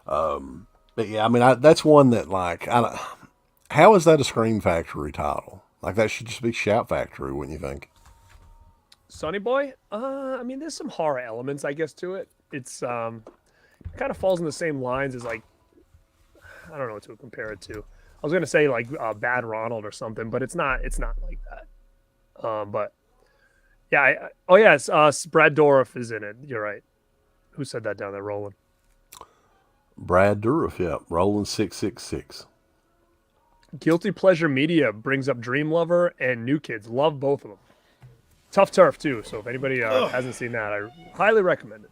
But yeah, I mean, that's one that how is that a Scream Factory title? Like that should just be Shout Factory, wouldn't you think? Sonny Boy? I mean, there's some horror elements, I guess, to it. It's kind of falls in the same lines as I don't know what to compare it to. I was gonna say Bad Ronald or something, but it's not. It's not like that. But yeah, it's Brad Dourif is in it. You're right. Who said that down there, Roland? Brad Dourif, yeah, Rolling 666. Guilty Pleasure Media brings up Dream Lover and New Kids. Love both of them. Tough Turf too. So if anybody hasn't seen that, I highly recommend it.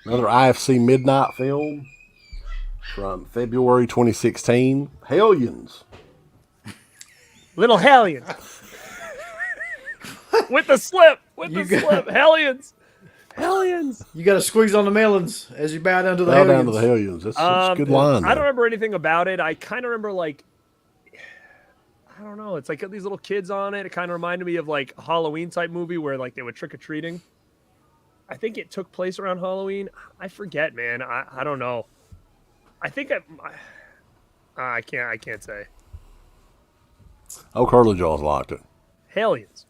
Another IFC Midnight film from February 2016, Hellions. Little Hellions. With the slip. Hellions. Hellions. You got to squeeze on the melons as you bow down to the Bow down Hellions. to the Hellions. That's a good line. I don't remember anything about it. I kind of remember I don't know. It's like these little kids on it. It kind of reminded me of a Halloween type movie where they were trick or treating. I think it took place around Halloween. I forget, man. I don't know. I think I can't say. Oh, Curly Jaws liked it. Hellions.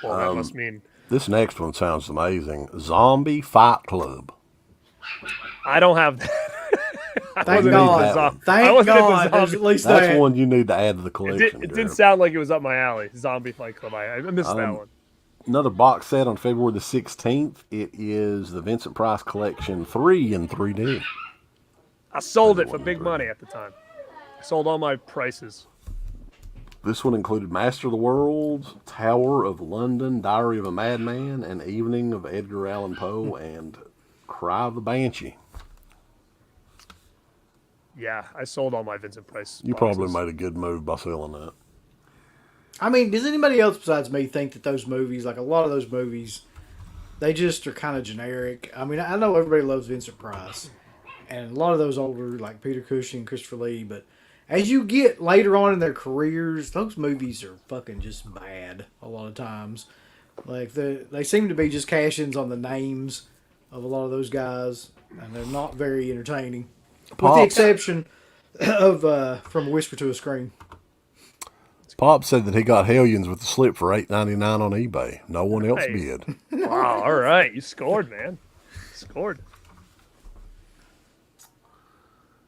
Well, that must mean This next one sounds amazing. Zombie Fight Club. I don't have that. Thank that God. one. Thank God. There's at least That's that. one you need to add to the It, collection. didn't Garrett. sound like it was up my alley. Zombie Fight Club. I missed that one. Another box set on February the 16th. It is the Vincent Price Collection 3 in 3D. I sold it for big money at the time. I sold all my prices. This one included Master of the Worlds, Tower of London, Diary of a Madman, and Evening of Edgar Allan Poe, and Cry of the Banshee. Yeah, I sold all my Vincent Price. You boxes. probably made a good move by selling that. I mean, does anybody else besides me think that those movies, a lot of those movies, they just are kind of generic? I mean, I know everybody loves Vincent Price, and a lot of those older, like Peter Cushing, Christopher Lee, but as you get later on in their careers, those movies are fucking just bad a lot of times. They seem to be just cash-ins on the names of a lot of those guys, and they're not very entertaining. With the exception of From a Whisper to a Scream. Pop said that he got Hellions with the slip for $8.99 on eBay. No one else Hey. bid. Wow, all right. You scored, man. Scored.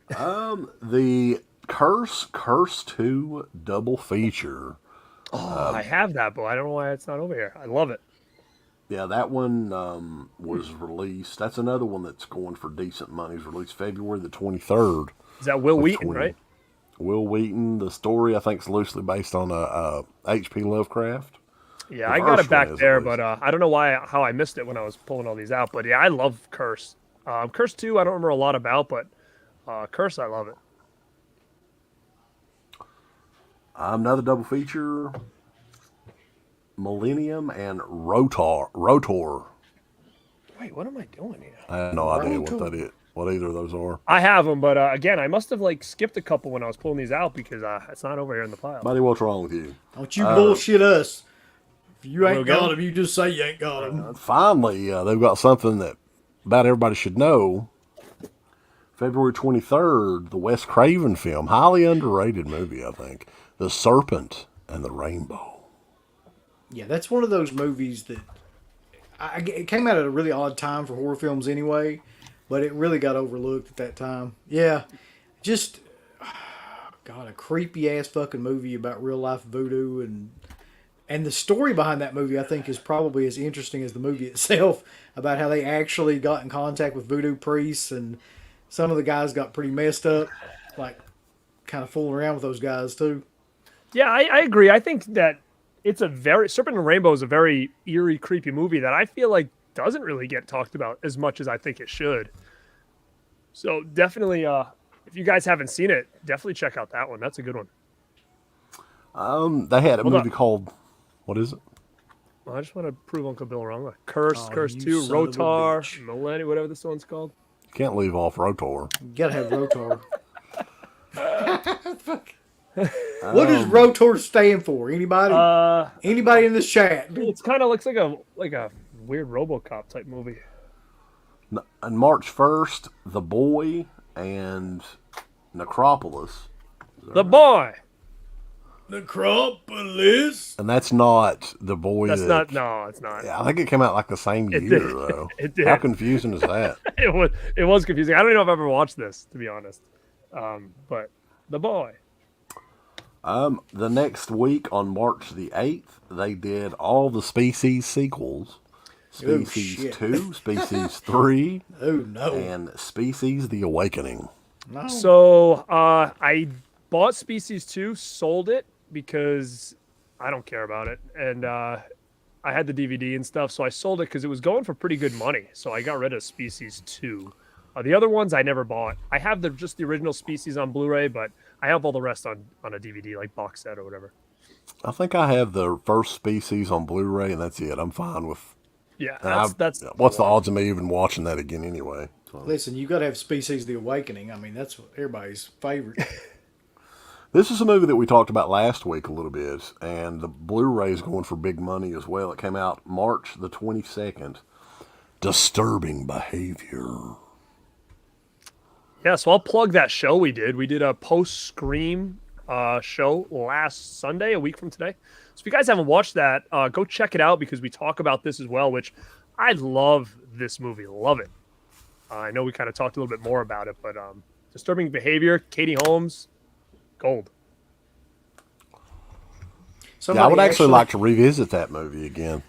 The Curse 2 double feature. Oh, I have that, but I don't know why it's not over here. I love it. Yeah, that one was released. That's another one that's going for decent money. It's released February the 23rd. Is that Will of Wheaton, 20 right? Will Wheaton. The story, I think, is loosely based on H.P. Lovecraft. Yeah, The I got first it back one is there, at least. but I don't know how I missed it when I was pulling all these out. But yeah, I love Curse. Curse 2, I don't remember a lot about, but Curse, I love it. Another double feature, Millennium and Rotor. Wait, what am I doing here? I have no idea what either of those are. I have them, but again, I must have skipped a couple when I was pulling these out because it's not over here in the pile. Buddy, what's wrong with you? Don't you bullshit us. If you ain't We'll got go. him, you just say you ain't got him. Finally, they've got something that about everybody should know. February 23rd, the Wes Craven film, highly underrated movie, I think. The Serpent and the Rainbow. Yeah, that's one of those movies that it came out at a really odd time for horror films anyway, but it really got overlooked at that time. Yeah, just God, a creepy ass fucking movie about real life voodoo and the story behind that movie I think is probably as interesting as the movie itself about how they actually got in contact with voodoo priests and some of the guys got pretty messed up, like kind of fooling around with those guys too. Yeah, I agree. I think that it's a very Serpent and Rainbow is a very eerie, creepy movie that I feel like doesn't really get talked about as much as I think it should. So definitely, if you guys haven't seen it, definitely check out that one. That's a good one. They had a Hold movie up. called, what is it? Well, I just want to prove Uncle Bill wrong. Like Curse, Oh, Curse you 2, son of a Rotar, bitch. Millennium, whatever this one's called. You can't leave off Rotor. You gotta have Rotor. What does Rotor stand for? Anybody? Anybody in this chat? It's kind of looks like a weird RoboCop type movie. On March 1st, The Boy and Necropolis. The Boy. Necropolis. And that's not The Boy. That's not. No, it's not. Yeah, I think it came out like the same year, did. though. It did. How confusing is that? It was confusing. I don't even know if I've ever watched this, to be honest. But The Boy. The next week, on March the 8th, they did all the Species sequels. Species shit. 2, Species 3, Oh no. and Species The Awakening. No. So I bought Species 2, sold it because I don't care about it. And I had the DVD and stuff, so I sold it because it was going for pretty good money. So I got rid of Species 2. The other ones I never bought. I have just the original Species on Blu-ray, but I have all the rest on a DVD, like box set or whatever. I think I have the first Species on Blu-ray, and that's it. I'm fine with. Yeah, and that's what's the odds of me even watching that again anyway? So. Listen, you gotta have Species: The Awakening. I mean, that's everybody's favorite. This is a movie that we talked about last week a little bit, and the Blu-ray is going for big money as well. It came out March the 22nd. Disturbing Behavior. Yeah, so I'll plug that show we did. We did a post-Scream show last Sunday, a week from today. So if you guys haven't watched that, go check it out because we talk about this as well, which I love this movie. Love it. I know we kind of talked a little bit more about it, but Disturbing Behavior, Katie Holmes, gold. Yeah, I would actually like to revisit that movie again.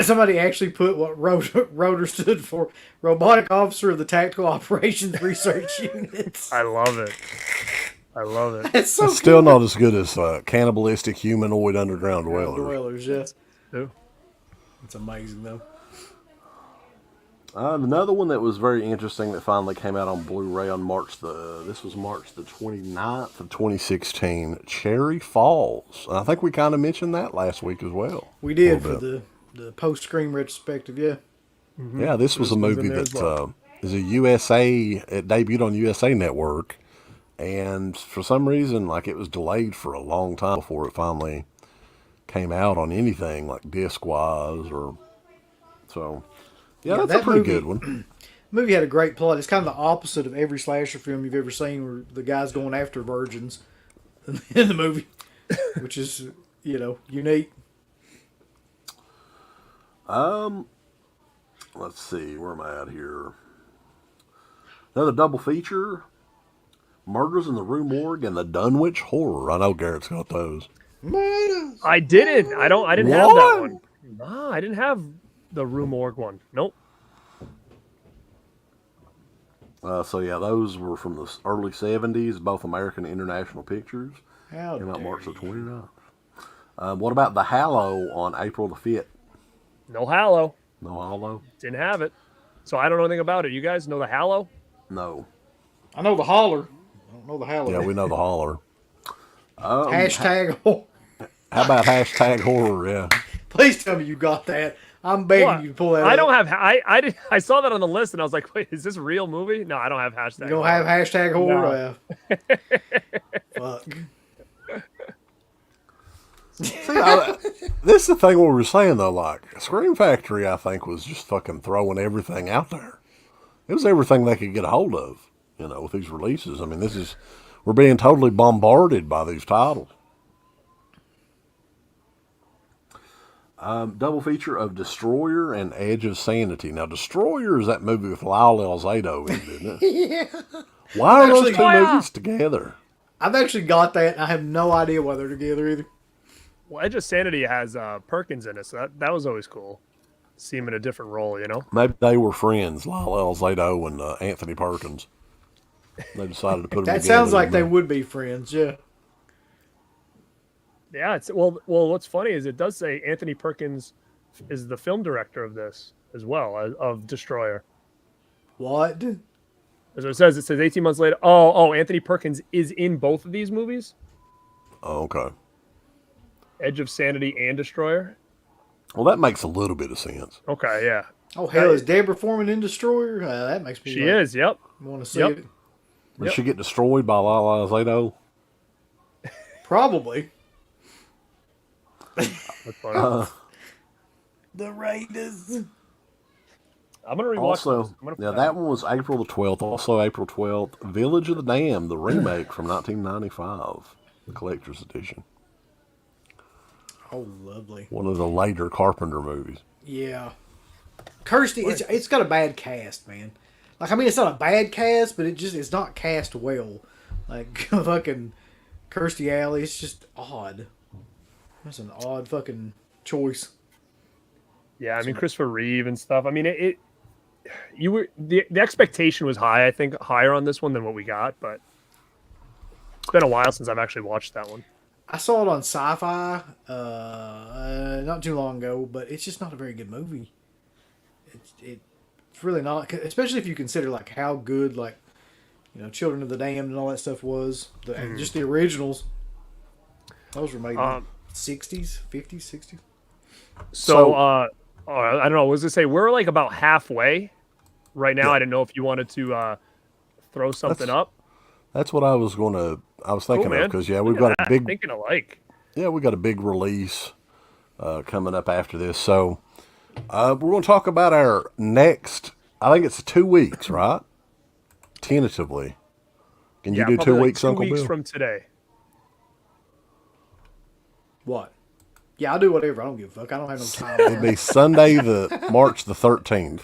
Somebody actually put what Rotor stood for: Robotic Officer of the Tactical Operations Research Unit. I love it. I love it. It's so It's still not as good as Cannibalistic Humanoid Underground Dwellers. Dwellers, yeah. Too. It's amazing though. Another one that was very interesting that finally came out on Blu-ray on March the 29th of 2016, Cherry Falls. And I think we kind of mentioned that last week as well. We did A little for bit. the post-Scream retrospective, yeah. Mm-hmm. Yeah, this was a movie in there as that well. is a USA. It debuted on USA Network, and for some reason, like it was delayed for a long time before it finally came out on anything like disc-wise or so. Yeah, that's that a pretty movie- good one. Movie had a great plot. It's kind of the opposite of every slasher film you've ever seen, where the guy's going after virgins in the movie, which is unique. Let's see, where am I at here? Another double feature: Murders in the Rue Morgue and the Dunwich Horror. I know Garrett's got those. I didn't. I didn't have that one. No, I didn't have the Rue Morgue one. Nope. So yeah, those were from the early 70s, both American and International Pictures. How Came out dare March the you. 29th. What about The Hallow on April the 5th? No Hallow. No Hallow? Didn't have it. So I don't know anything about it. You guys know the Hallow? No. I know the holler. I don't know the holler. Yeah, we know the holler. Hashtag. How about hashtag horror? Yeah. Please tell me you got that. I'm begging What? you to pull that. I up. don't have. I saw that on the list and I was like, wait, is this a real movie? No, I don't have hashtag. You don't have hashtag horror. Fuck. This is the thing what we were saying though. Like Scream Factory, I think was just fucking throwing everything out there. It was everything they could get a hold of, with these releases. I mean, we're being totally bombarded by these titles. Double feature of Destroyer and Edge of Sanity. Now, Destroyer is that movie with Lyle Alzado in it, isn't it? Yeah. Why are those two movies together? I've actually got that, and I have no idea why they're together either. Well, Edge of Sanity has Perkins in it, so that was always cool. See him in a different role, Maybe they were friends, Lyle Alzado and Anthony Perkins. They decided to put them That together. sounds like they would be friends, yeah. Yeah, well. What's funny is it does say Anthony Perkins is the film director of this as well of Destroyer. What? As it says 18 months later. Oh, Anthony Perkins is in both of these movies. Oh, okay. Edge of Sanity and Destroyer. Well, that makes a little bit of sense. Okay, yeah. Oh hell, is Deborah Foreman in Destroyer? That makes me. She is. Yep. Want to see Yep. it? Did she get destroyed by Lyle Alzado? Probably. That's funny. The Raiders. I'm gonna rewatch. Also, that one was April the 12th. Also, April 12th, Village of the Damned, the remake from 1995, the collector's edition. Oh, lovely. One of the later Carpenter movies. Yeah. Kirsty, it's got a bad cast, man. Like, I mean, it's not a bad cast, but it's not cast well. Like, fucking Kirstie Alley, it's just odd. That's an odd fucking choice. Yeah, I mean Christopher Reeve and stuff. I mean the expectation was high. I think higher on this one than what we got, but it's been a while since I've actually watched that one. I saw it on Sci-Fi not too long ago, but it's just not a very good movie. It's really not, especially if you consider like how good like Children of the Damned and all that stuff was. And just the originals. Those were made in the 60s, 50s, 60s. So I don't know. I was gonna say we're like about halfway right now. Yeah. I didn't know if you wanted to throw something up. That's what I was thinking of because we've got a big thinking alike. Yeah, we got a big release coming up after this. So we're going to talk about our next. I think it's 2 weeks, right? Tentatively. Can you do 2 weeks, like 2 Uncle weeks Bill? from today. What? Yeah, I'll do whatever. I don't give a fuck. I don't have no time. It'd be Sunday, March the 13th.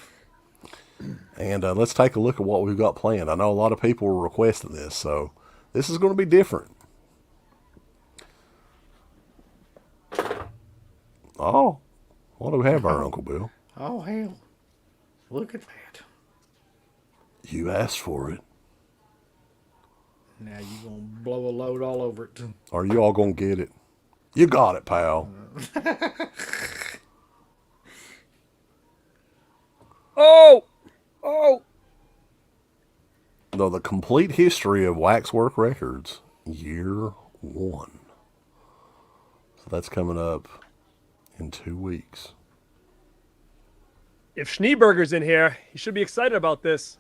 And let's take a look at what we've got planned. I know a lot of people were requesting this, so this is going to be different. Oh, what do we have our Uncle Bill? Oh, hell. Look at that. You asked for it. Now you going to blow a load all over it. Are you all going to get it? You got it, pal. Oh! The complete history of Waxwork Records, year 1. So that's coming up in 2 weeks. If Schneeberger's in here, he should be excited about this.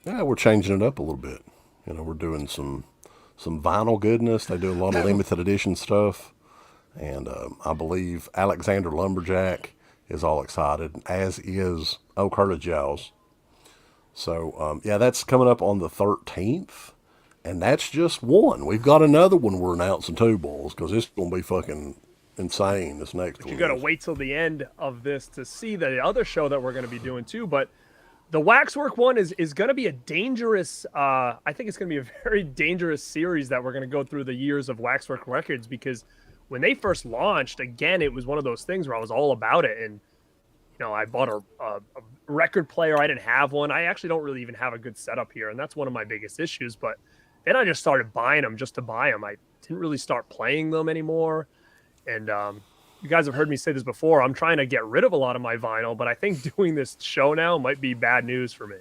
Yeah, we're changing it up a little bit. We're doing some vinyl goodness. They do a lot of limited edition stuff. And I believe Alexander Lumberjack is all excited, as is O'Curta Jaws. So, that's coming up on the 13th. And that's just one. We've got another one we're announcing too, boys, because it's going to be fucking insane this next one. You got to wait till the end of this to see the other show that we're going to be doing too. But the Waxwork one is going to be a dangerous, I think it's going to be a very dangerous series that we're going to go through the years of Waxwork Records, because when they first launched, again, it was one of those things where I was all about it. And, I bought a record player. I didn't have one. I actually don't really even have a good setup here. And that's one of my biggest issues. But then I just started buying them just to buy them. I didn't really start playing them anymore. And you guys have heard me say this before. I'm trying to get rid of a lot of my vinyl, but I think doing this show now might be bad news for me.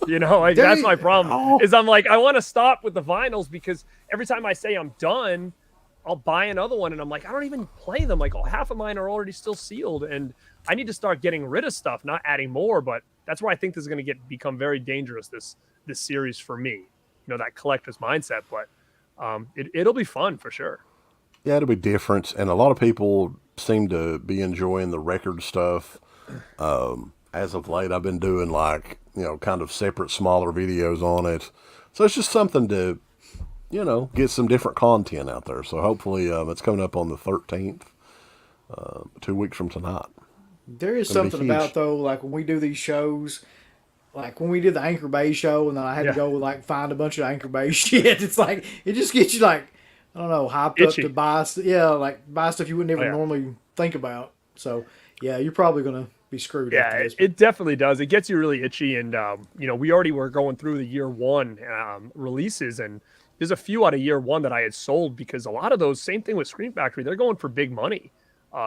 That's my problem. Is I'm like, I want to stop with the vinyls because every time I say I'm done, I'll buy another one. And I'm like, I don't even play them. Like, half of mine are already still sealed. And I need to start getting rid of stuff, not adding more. But that's where I think this is going to become very dangerous, this series for me. That collector's mindset. But It'll be fun for sure. Yeah, it'll be different, and a lot of people seem to be enjoying the record stuff. As of late, I've been doing like, kind of separate, smaller videos on it. So it's just something to, get some different content out there. So hopefully, it's coming up on the 13th, 2 weeks from tonight. There is Gonna be something huge. about though, like when we do these shows, like when we did the Anchor Bay show, and then I had Yeah. to go like find a bunch of Anchor Bay shit. It's like it just gets you like, I don't know, hyped Itchy. up to buy, like buy stuff you wouldn't even yeah. normally think about. So yeah, you're probably gonna be screwed. Yeah, after this. it definitely does. It gets you really itchy, and we already were going through the year one releases, and there's a few out of year one that I had sold because a lot of those, same thing with Screen Factory, they're going for big money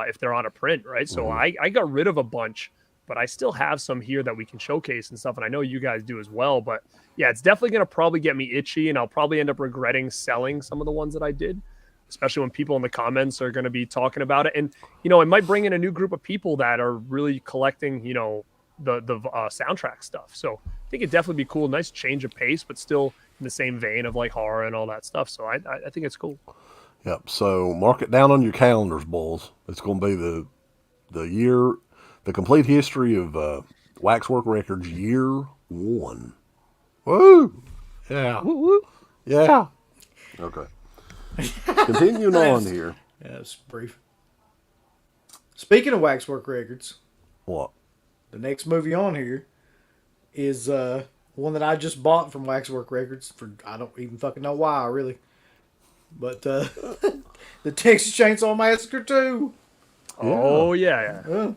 if they're on a print, right? So I got rid of a bunch, but I still have some here that we can showcase and stuff, and I know you guys do as well. But yeah, it's definitely going to probably get me itchy, and I'll probably end up regretting selling some of the ones that I did, especially when people in the comments are going to be talking about it. And, it might bring in a new group of people that are really collecting, the soundtrack stuff. So I think it'd definitely be cool. Nice change of pace, but still in the same vein of like horror and all that stuff. So I think it's cool. Yep. So mark it down on your calendars, boys. It's going to be the complete history of Waxwork Records year one. Woo! Yeah. Woo woo. Yeah. Okay. Continuing on here. Yeah, it's brief. Speaking of Waxwork Records, What? the next movie on here is one that I just bought from Waxwork Records for I don't even fucking know why, really. But the Texas Chainsaw Massacre 2. Oh yeah.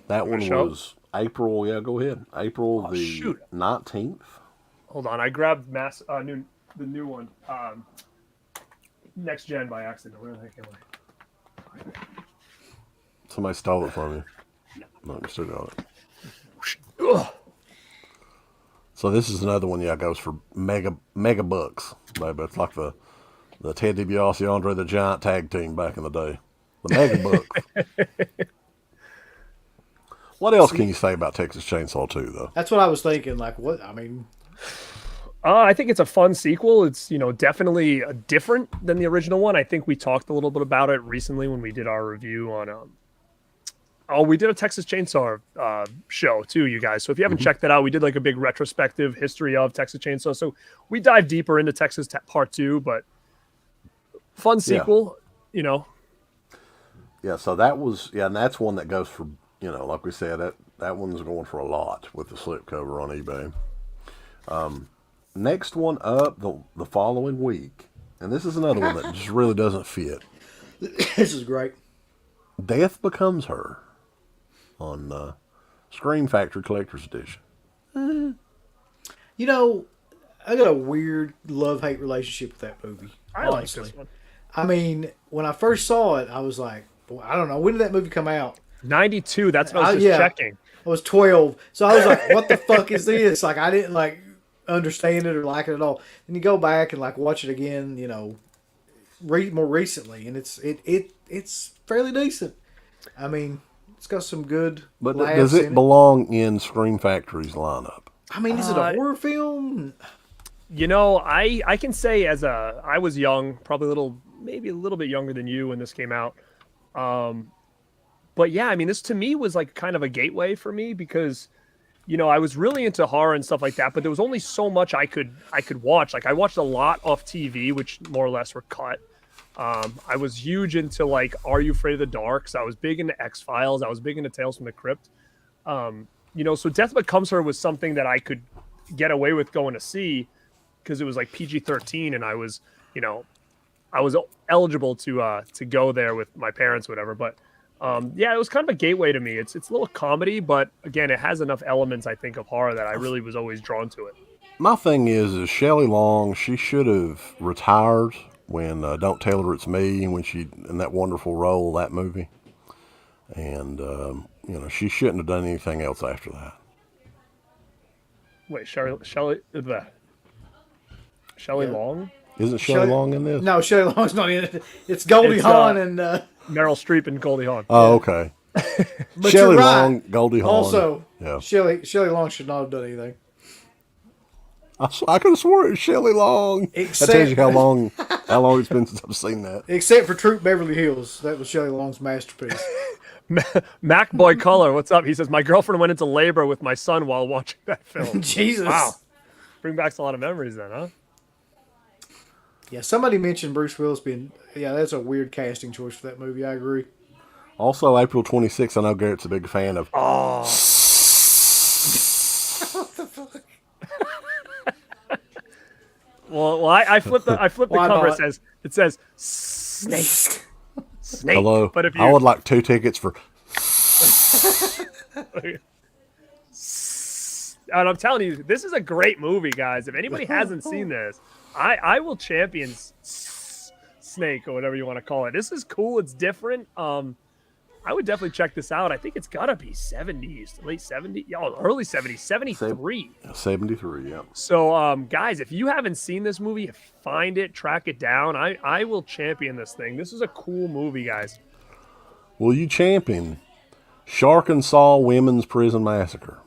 That one show? was April. Yeah, go ahead. April the shoot. 19th. Hold on, I grabbed the new one. Next Gen by accident. Where the heck am I? Somebody stole it from you. No, you still got it. Ugh. So this is another one. Yeah, goes for mega bucks, baby. It's like the Ted DiBiase, Andre the Giant tag team back in the day. The mega bucks. What else can you say about Texas Chainsaw 2, though? That's what I was thinking. Like, what? I mean, I think it's a fun sequel. It's definitely different than the original one. I think we talked a little bit about it recently when we did our review on. We did a Texas Chainsaw show too, you guys. So if you haven't checked that out, we did like a big retrospective history of Texas Chainsaw. So we dive deeper into Texas Part 2, but fun sequel. Yeah, so that was, and that's one that goes for, like we said, that one's going for a lot with the slipcover on eBay. Next one up the following week, and this is another one that just really doesn't fit. this is great. Death Becomes Her on Scream Factory Collector's Edition. I got a weird love-hate relationship with that movie. I like honestly. this one. I mean, when I first saw it, I was like, boy, I don't know. When did that movie come out? 92. That's what I was just checking. I was 12. So I was like, what the fuck is this? Like, I didn't, understand it or like it at all. And you go back and, watch it again, more recently, and it's fairly decent. I mean, it's got some good But laughs does in it belong in Scream Factory's lineup? I mean, is it a horror film? I can say I was young, probably maybe a little bit younger than you when this came out. But yeah, I mean, this to me was like kind of a gateway for me because, I was really into horror and stuff like that, but there was only so much I could watch. Like I watched a lot off TV, which more or less were cut. I was huge into Are You Afraid of the Dark? So I was big into X-Files. I was big into Tales from the Crypt. So Death Becomes Her was something that I could get away with going to see because it was like PG-13 and I was eligible to go there with my parents, whatever. But it was kind of a gateway to me. It's a little comedy, but again, it has enough elements, I think, of horror that I really was always drawn to it. My thing is Shelley Long, she should have retired when Don't Tell Her It's Me, when she in that wonderful role, that movie. And, she shouldn't have done anything else after that. Wait, Shelley Long? Isn't Shelley Long in this? No, Shelley Long's not in it. It's Goldie Hawn and... Meryl Streep and Goldie Hawn. Oh, okay. But Shelley you're right. Long, Goldie Hawn. Also, yeah. Shelley Long should not have done anything. I could have swore it was Shelley Long. That tells you how long it's been since I've seen that. Except for Troop Beverly Hills. That was Shelley Long's masterpiece. Mac Boy Color, what's up? He says, my girlfriend went into labor with my son while watching that film. Jesus. Wow. Bring back a lot of memories then, huh? Yeah, somebody mentioned Bruce Willis being... Yeah, that's a weird casting choice for that movie. I agree. Also, April 26th, I know Garrett's a big fan of. Oh. well, I flipped the Why cover. not? It says snake. Snake. Hello. But if you, I would like 2 tickets for. and I'm telling you, this is a great movie, guys. If anybody hasn't seen this, I will champion Snake or whatever you want to call it. This is cool. It's different. I would definitely check this out. I think it's gotta be 70s, late 70s, early 70s, 73. 73, yeah. So, guys, if you haven't seen this movie, find it, track it down. I will champion this thing. This is a cool movie, guys. Will you champion Arkansas Women's Prison Massacre?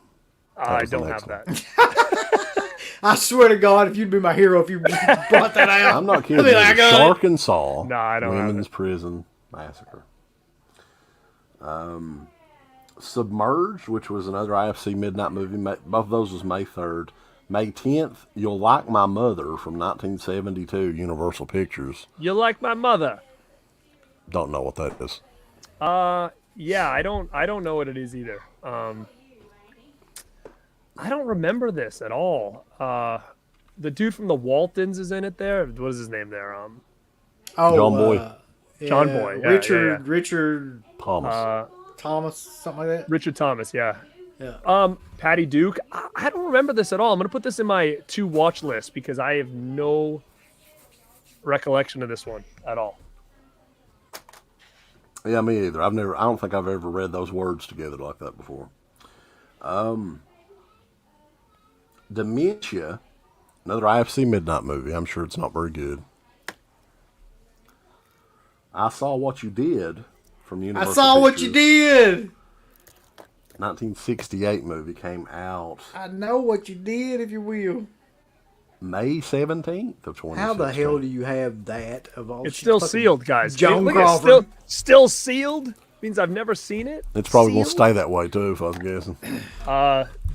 I don't have that. I swear to God, if you'd be my hero, if you brought that out. I'm not kidding. I mean, I got it. Arkansas No, I don't have Women's it. Prison Massacre. Submerged, which was another IFC midnight movie. Both of those was May 3rd. May 10th, You'll Like My Mother from 1972, Universal Pictures. You like my mother? Don't know what that is. Yeah, I don't know what it is either. I don't remember this at all. The dude from the Waltons is in it there. What is his name there? Oh, John Boy. John Boy. Yeah, Richard Thomas. something like that. Richard Thomas, yeah. Yeah. Patty Duke. I don't remember this at all. I'm gonna put this in my to watch list because I have no recollection of this one at all. Yeah, me either. I don't think I've ever read those words together like that before. Dementia, another IFC midnight movie. I'm sure it's not very good. I Saw What You Did from Universal I saw what you Pictures. did. 1968 movie came out I know what you did, if you will. May 17th of 2016. How the hell do you have that of all? It's shit? still Fucking sealed, guys. Joan Look at it, Crawford. still sealed means I've never seen it. It's probably going to Sealed? stay that way too, if I was guessing.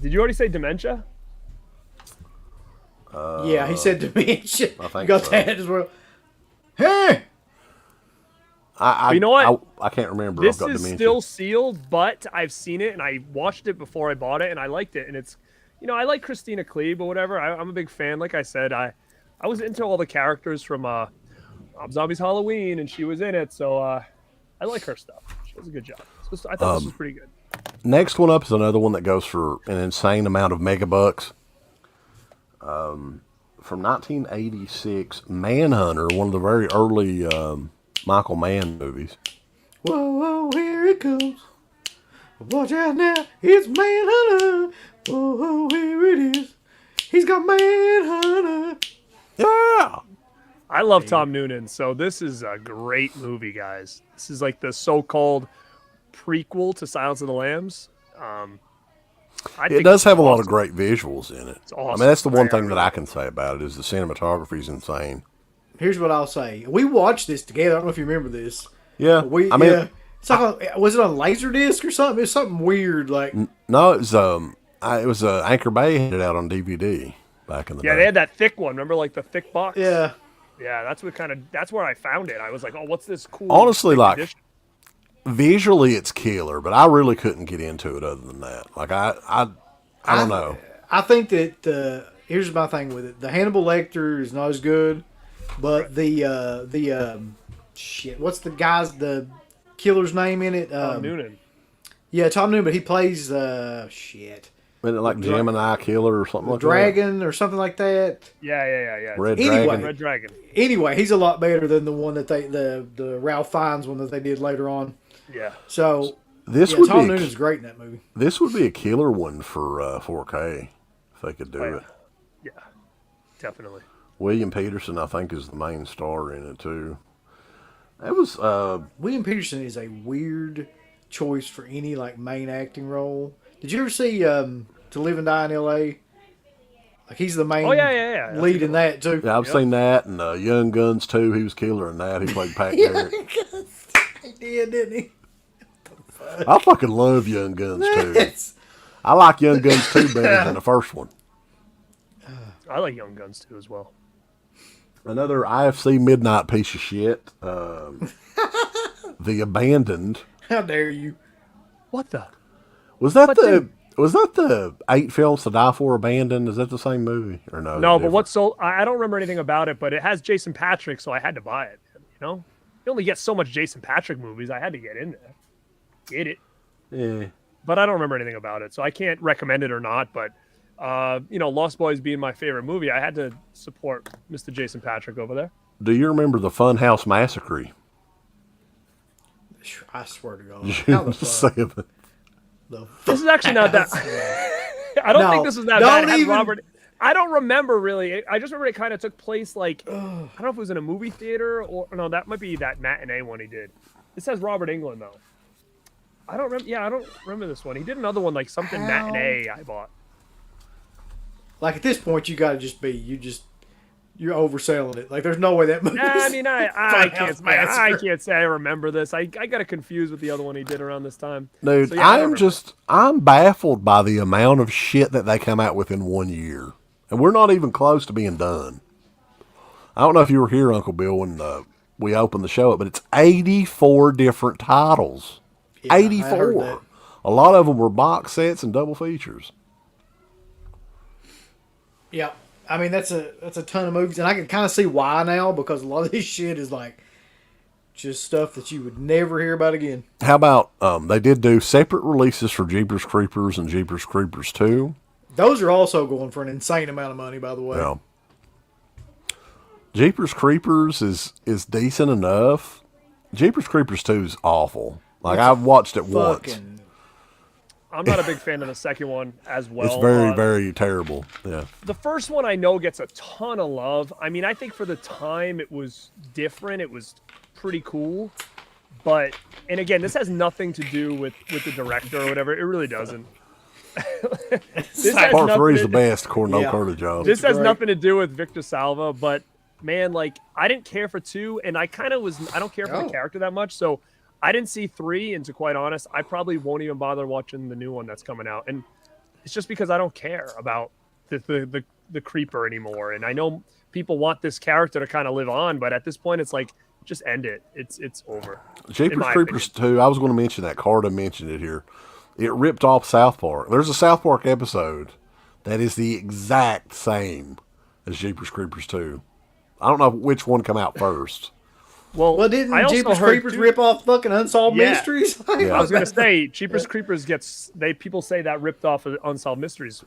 Did you already say dementia? Yeah, he said dementia. I think You got so. that as well. Hey, You know what? I can't remember. This I've got is dementia. still sealed, but I've seen it and I watched it before I bought it and I liked it. And it's, I like Christina Klebe or whatever. I'm a big fan. Like I said, I was into all the characters from Rob Zombie's Halloween and she was in it. So I like her stuff. She does a good job. So I thought this was pretty good. Next one up is another one that goes for an insane amount of megabucks. From 1986, Manhunter, one of the very early Michael Mann movies. whoa, whoa, here it comes. Watch out now, it's Manhunter. Whoa, whoa, here it is. He's got Manhunter. Yeah! I love Tom Noonan, so this is a great movie, guys. This is like the so-called prequel to Silence of the Lambs. I It think does it's have a lot of awesome. great visuals in it. awesome. I mean, that's the one I thing really that I can say about it is the cinematography is insane. Here's what I'll say. We watched this together. I don't know if you remember this. Yeah, We, I mean, yeah. It's like was it on Laserdisc or something? It was something weird. Like, no, it was Anchor Bay had it out on DVD back in the Yeah, day. they had that thick one. Remember, like the thick box? yeah. Yeah, that's where I found it. I was like, oh, what's this cool? Honestly, thick like, edition? Visually, it's killer, but I really couldn't get into it other than that. Like, I don't know. I think that here's my thing with it. The Hannibal Lecter is not as good, but the shit. What's the killer's name in it? Noonan. Yeah, Tom Noonan, but he plays shit. Isn't it like Gemini Killer or something like Dragon or something like that. Yeah. that? Red Anyway. Dragon. Red Dragon. Anyway, he's a lot better than the one that the Ralph Fiennes one that they did later on. Yeah. So This yeah, would Tom be Noonan's great in that movie. this would be a killer one for 4K if they could do it. Yeah. Definitely. William Peterson, I think, is the main star in it too. It was William Peterson is a weird choice for any like main acting role. Did you ever see To Live and Die in L.A.? Like he's the main Oh yeah. That's lead in that too. Yeah, I've seen that, and Young Guns 2, he was killer in that. He played Pat Garrett. He did, didn't he? I fucking love Young Guns 2. It's- I like Young Guns 2 better than the first one. I like Young Guns too as well. Another IFC Midnight piece of shit. The Abandoned. How dare you? What the? Was that But the 8 Films to Die For Abandoned? Is that the same movie or no? No, but different? what's so? I don't remember anything about it, but it has Jason Patrick, so I had to buy it. You know, you only get so much Jason Patrick movies. I had to get in there, get it. Yeah. But I don't remember anything about it, so I can't recommend it or not. But Lost Boys being my favorite movie, I had to support Mr. Jason Patrick over there. Do you remember the Funhouse Massacre? I swear to God. How the June fuck? 7th. This is actually not that. I don't think this is that bad. It has even- Robert. I don't remember really. I just remember it kind of took place like I don't know if it was in a movie theater or no. That might be that matinee one he did. It says Robert Englund though. I don't remember. Yeah, I don't remember this one. He did another one like something matinee I bought. Like at this point, you got to just be you're overselling it. Like there's no way that movie. Yeah, I mean, I Massacre. can't say I remember this. I got it confused with the other one he did around this time. Dude, So, yeah, I remember. I'm baffled by the amount of shit that they come out with in 1 year. And we're not even close to being done. I don't know if you were here, Uncle Bill, when we opened the show up, but it's 84 different titles. Yeah, I heard 84. that. A lot of them were box sets and double features. Yeah, I mean that's a ton of movies, and I can kind of see why now because a lot of this shit is like just stuff that you would never hear about again. How about they did do separate releases for Jeepers Creepers and Jeepers Creepers 2? Those are also going for an insane amount of money, by the way. Yeah. Jeepers Creepers is decent enough. Jeepers Creepers 2 is awful. Like, I've watched it once. Fucking I'm not a big fan of the second one as well. It's very, very terrible. Yeah. The first one I know gets a ton of love. I mean, I think for the time it was different. It was pretty cool. But, and again, this has nothing to do with the director or whatever. It really doesn't. This has Part 3 nothing is to- the best, according to Yeah. Curtis Jones. This has great. nothing to do with Victor Salva, but man, like I didn't care for 2, and I don't care for Oh. the character that much, so I didn't see 3, and to quite honest, I probably won't even bother watching the new one that's coming out. And it's just because I don't care about the creeper anymore. And I know people want this character to kind of live on, but at this point it's like just end it. It's over. Jeepers my Creepers 2, I was going to mention that. Carter mentioned it here. It ripped off South Park. There's a South Park episode that is the exact same as Jeepers Creepers 2. I don't know which one come out first. Well, didn't I also Jeepers heard Creepers too- rip off fucking Unsolved Yeah. Mysteries? Yeah. I was gonna say Jeepers Creepers people say that ripped off of Unsolved Mysteries,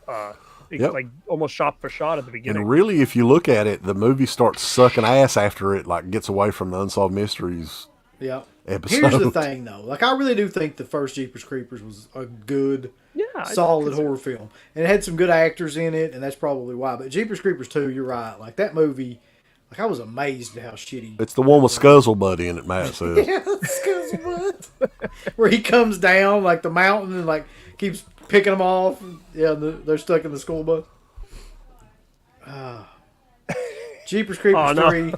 Yep. like almost shot for shot at the beginning. And really, if you look at it, the movie starts sucking ass after it like gets away from the Unsolved Mysteries Yeah. episode. Here's the thing, though. Like, I really do think the first Jeepers Creepers was a good, solid horror film. And it had some good actors in it, and that's probably why. But Jeepers Creepers 2, you're right. Like, that movie, like, I was amazed at how shitty. It's the one with Scuzzle Buddy in it, Matt says. Yeah, Scuzzlebutt. Where he comes down, like, the mountain and, like, keeps picking them off. Yeah, they're stuck in the school bus. Jeepers Creepers Oh, no. 3.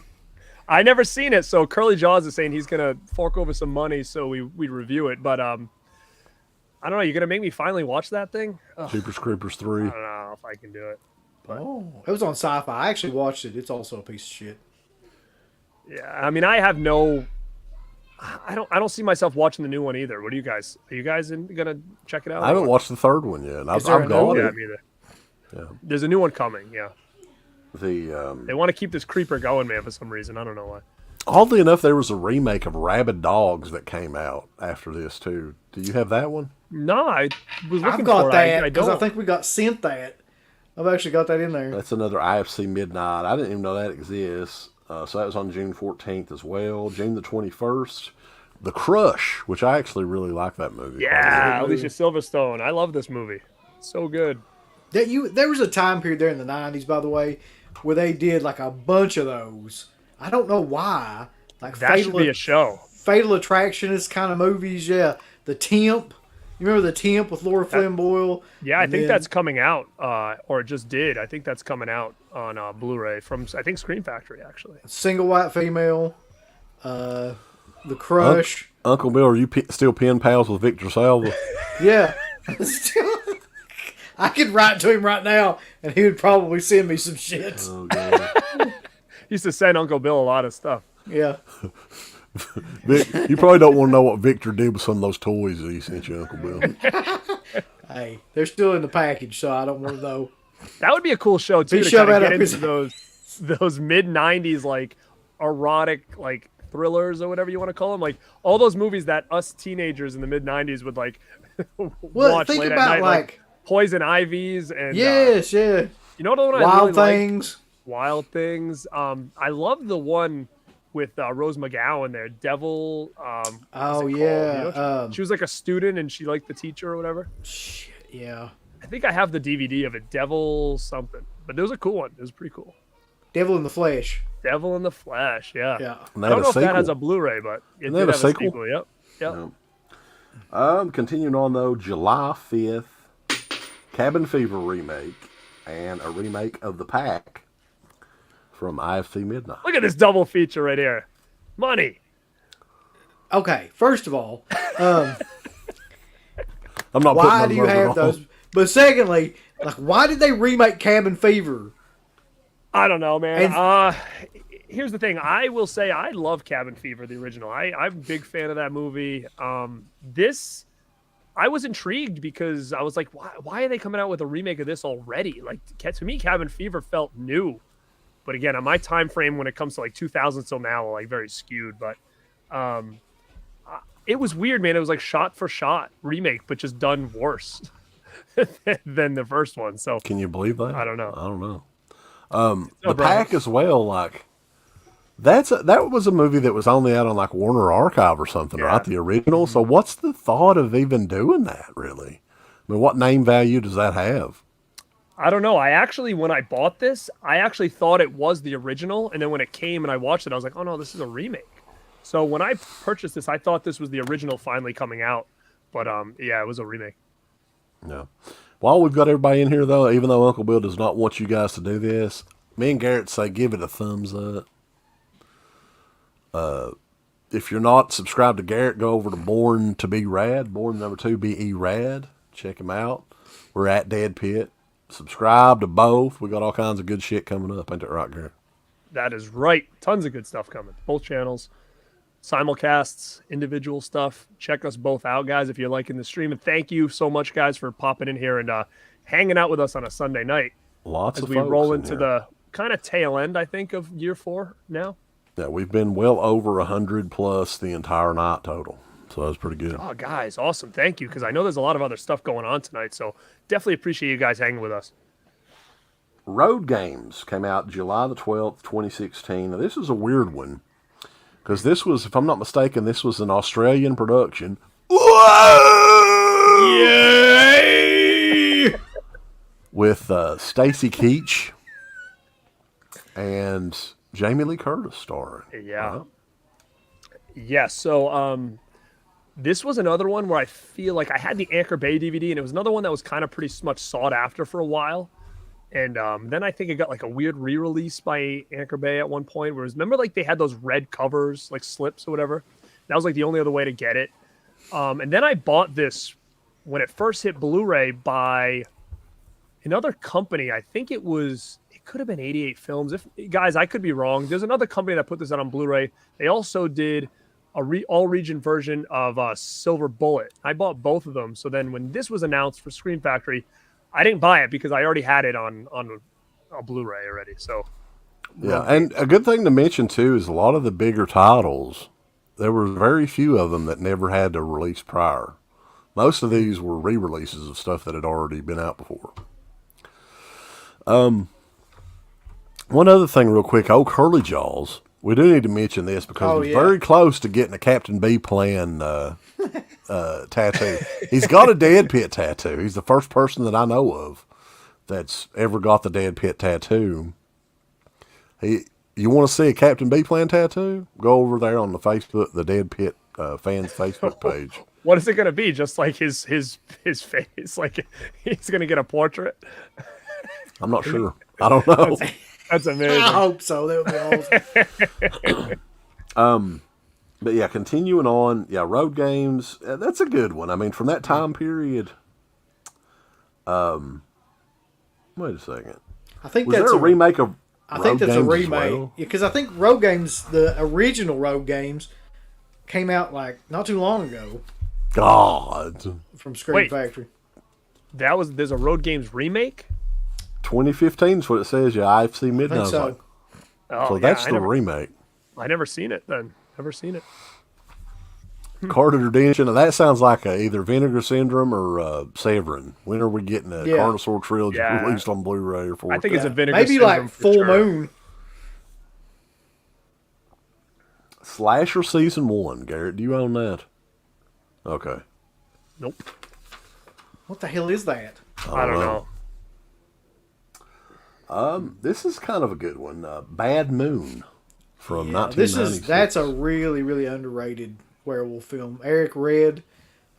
I never seen it, so Curly Jaws is saying he's gonna fork over some money so we review it. But I don't know. You're gonna make me finally watch that thing? Ugh, Jeepers Creepers 3. I don't know if I can do it. Oh, it was on Sci-Fi. I actually watched it. It's also a piece of shit. Yeah, I mean, I have no. I don't see myself watching the new one either. What do you guys? Are you guys gonna check it out? I haven't watched the third one yet. I've there a got new Yeah, it. me either. Yeah. There's a new one coming. Yeah, They want to keep this creeper going, man, for some reason. I don't know why. oddly enough, there was a remake of Rabid Dogs that came out after this too. Do you have that one? No, I was looking I've got for that it. I because I don't. think we got sent that. I've actually got that in there. That's another IFC Midnight. I didn't even know that exists. So that was on June 14th as well. June the 21st, The Crush, which I actually really like that movie. Yeah, Alicia Silverstone. I love this movie. So good. There was a time period there in the 90s, by the way, where they did like a bunch of those. I don't know why. Like That should be a show. Fatal Attractionist kind of movies, yeah. The Temp, You remember the Temp with Laura Flynn Boyle? Yeah, I And think then- that's coming out, or it just did. I think that's coming out on Blu-ray from, I think, Screen Factory, actually. Single White Female, The Crush. Uncle Bill, are you still pen pals with Victor Salva? Yeah. I could write to him right now, and he would probably send me some shit. Oh, God. He used to send Uncle Bill a lot of stuff. Yeah. Vic, you probably don't want to know what Victor did with some of those toys that he sent you, Uncle Bill. Hey, they're still in the package, so I don't want to know. That would be a cool show, too, He to shoved kind of that get up his- into those mid-'90s, like, erotic, like, thrillers or whatever you want to call them. Like, all those movies that us teenagers in the mid-'90s would, like, watch think late about, at night. like Poison Ivies and... yes, yeah. you know what the one I Wild really Things. liked? Wild Things. I love the one with Rose McGowan there. Devil... what's it called? Yeah. You know, she was, like, a student and she liked the teacher or whatever. Shit, yeah. I think I have the DVD of it. Devil something. But it was a cool one. It was pretty cool. Devil in the Flesh. Devil in the Flesh, yeah. Yeah. And they I had don't know a if that sequel. has a Blu-ray, but it Isn't that did a have sequel? Yep. No. Continuing on, though, July 5th, Cabin Fever remake and a remake of The Pack from IFC Midnight. Look at this double feature right here. Money. Okay, first of all, I'm not why putting do you have on. those? But secondly, like, why did they remake Cabin Fever? I don't know, man. And- Here's the thing. I will say I love Cabin Fever, the original. I'm a big fan of that movie. This, I was intrigued because I was like, why are they coming out with a remake of this already? Like, to me, Cabin Fever felt new. But again, on my time frame when it comes to like 2000 till now, like very skewed. But it was weird, man. It was like shot for shot remake, but just done worse than the first one. So Can you believe that? I don't know. I don't know. No, The bro. Pack as well, like that was a movie that was only out on like Warner Archive or something, Yeah. right? The original. So what's the thought of even doing that? Really? I mean, what name value does that have? I don't know. I actually, when I bought this, I actually thought it was the original. And then when it came and I watched it, I was like, oh no, this is a remake. So when I purchased this, I thought this was the original finally coming out. But yeah, it was a remake. No. While we've got everybody in here, though, even though Uncle Bill does not want you guys to do this, me and Garrett say give it a thumbs up. If you're not subscribed to Garrett, go over to Born2BeRad, Born2BeRad. Check him out. We're at Dead Pit. Subscribe to both. We got all kinds of good shit coming up. Ain't that right, Garrett? That is right. Tons of good stuff coming. Both channels, simulcasts, individual stuff. Check us both out, guys, if you're liking the stream. And thank you so much, guys, for popping in here and hanging out with us on a Sunday night Lots as of we folks roll in into here. the kind of tail end, I think, of year 4 now. Yeah, we've been well over 100 plus the entire night total. So that was pretty good. Oh, guys, awesome. Thank you, because I know there's a lot of other stuff going on tonight. So definitely appreciate you guys hanging with us. Road Games came out July the 12th, 2016. Now, this is a weird one because this was, if I'm not mistaken, this was an Australian production. Whoa! Yay! With Stacy Keach and Jamie Lee Curtis starring. Yeah. Right? Yes. So this was another one where I feel like I had the Anchor Bay DVD, and it was another one that was kind of pretty much sought after for a while. And then I think it got like a weird re-release by Anchor Bay at one point. Whereas remember, like they had those red covers, like slips or whatever. That was like the only other way to get it. And then I bought this when it first hit Blu-ray by another company. I think it could have been 88 Films. If guys, I could be wrong. There's another company that put this out on Blu-ray. They also did a all-region version of Silver Bullet. I bought both of them. So then when this was announced for Screen Factory, I didn't buy it because I already had it on a Blu-ray already. So Yeah, and a good thing to mention too is a lot of the bigger titles, there were very few of them that never had to release prior. Most of these were re-releases of stuff that had already been out before. One other thing real quick, old Curly Jaws. We do need to mention this because Oh, he's yeah. very close to getting a Captain B plan tattoo. He's got a Dead Pit tattoo. He's the first person that I know of that's ever got the Dead Pit tattoo. You want to see a Captain B plan tattoo? Go over there on the Facebook, the Dead Pit fans' Facebook page. What is it going to be? Just like his face? Like he's going to get a portrait? I'm not sure. I don't know. That's amazing. I hope so. That would be awesome. But yeah, continuing on. Yeah, road games. That's a good one. I mean, from that time period. Wait a second. I think Was that's there a remake of? I think Road that's a Games as remake. well? Because I think Road Games, the original Road Games, came out like not too long ago God. from Screen Wait. Factory. There's a Road Games remake? 2015 is what it says. Yeah, IFC I Midnight. think so. Oh, So yeah, that's I the never, remake. I never seen it then. Never seen it. Carded Redemption. That sounds like either Vinegar Syndrome or Severin. When are we getting a Yeah. Carnosaur trilogy Yeah. released on Blu-ray or 4K? I think it's a Vinegar Maybe Syndrome like for Full sure. Moon. Slasher Season 1. Garrett, do you own that? Okay. Nope. What the hell is that? I don't know. This is kind of a good one. Bad Moon from 1996. That's a really, really underrated werewolf film. Eric Red,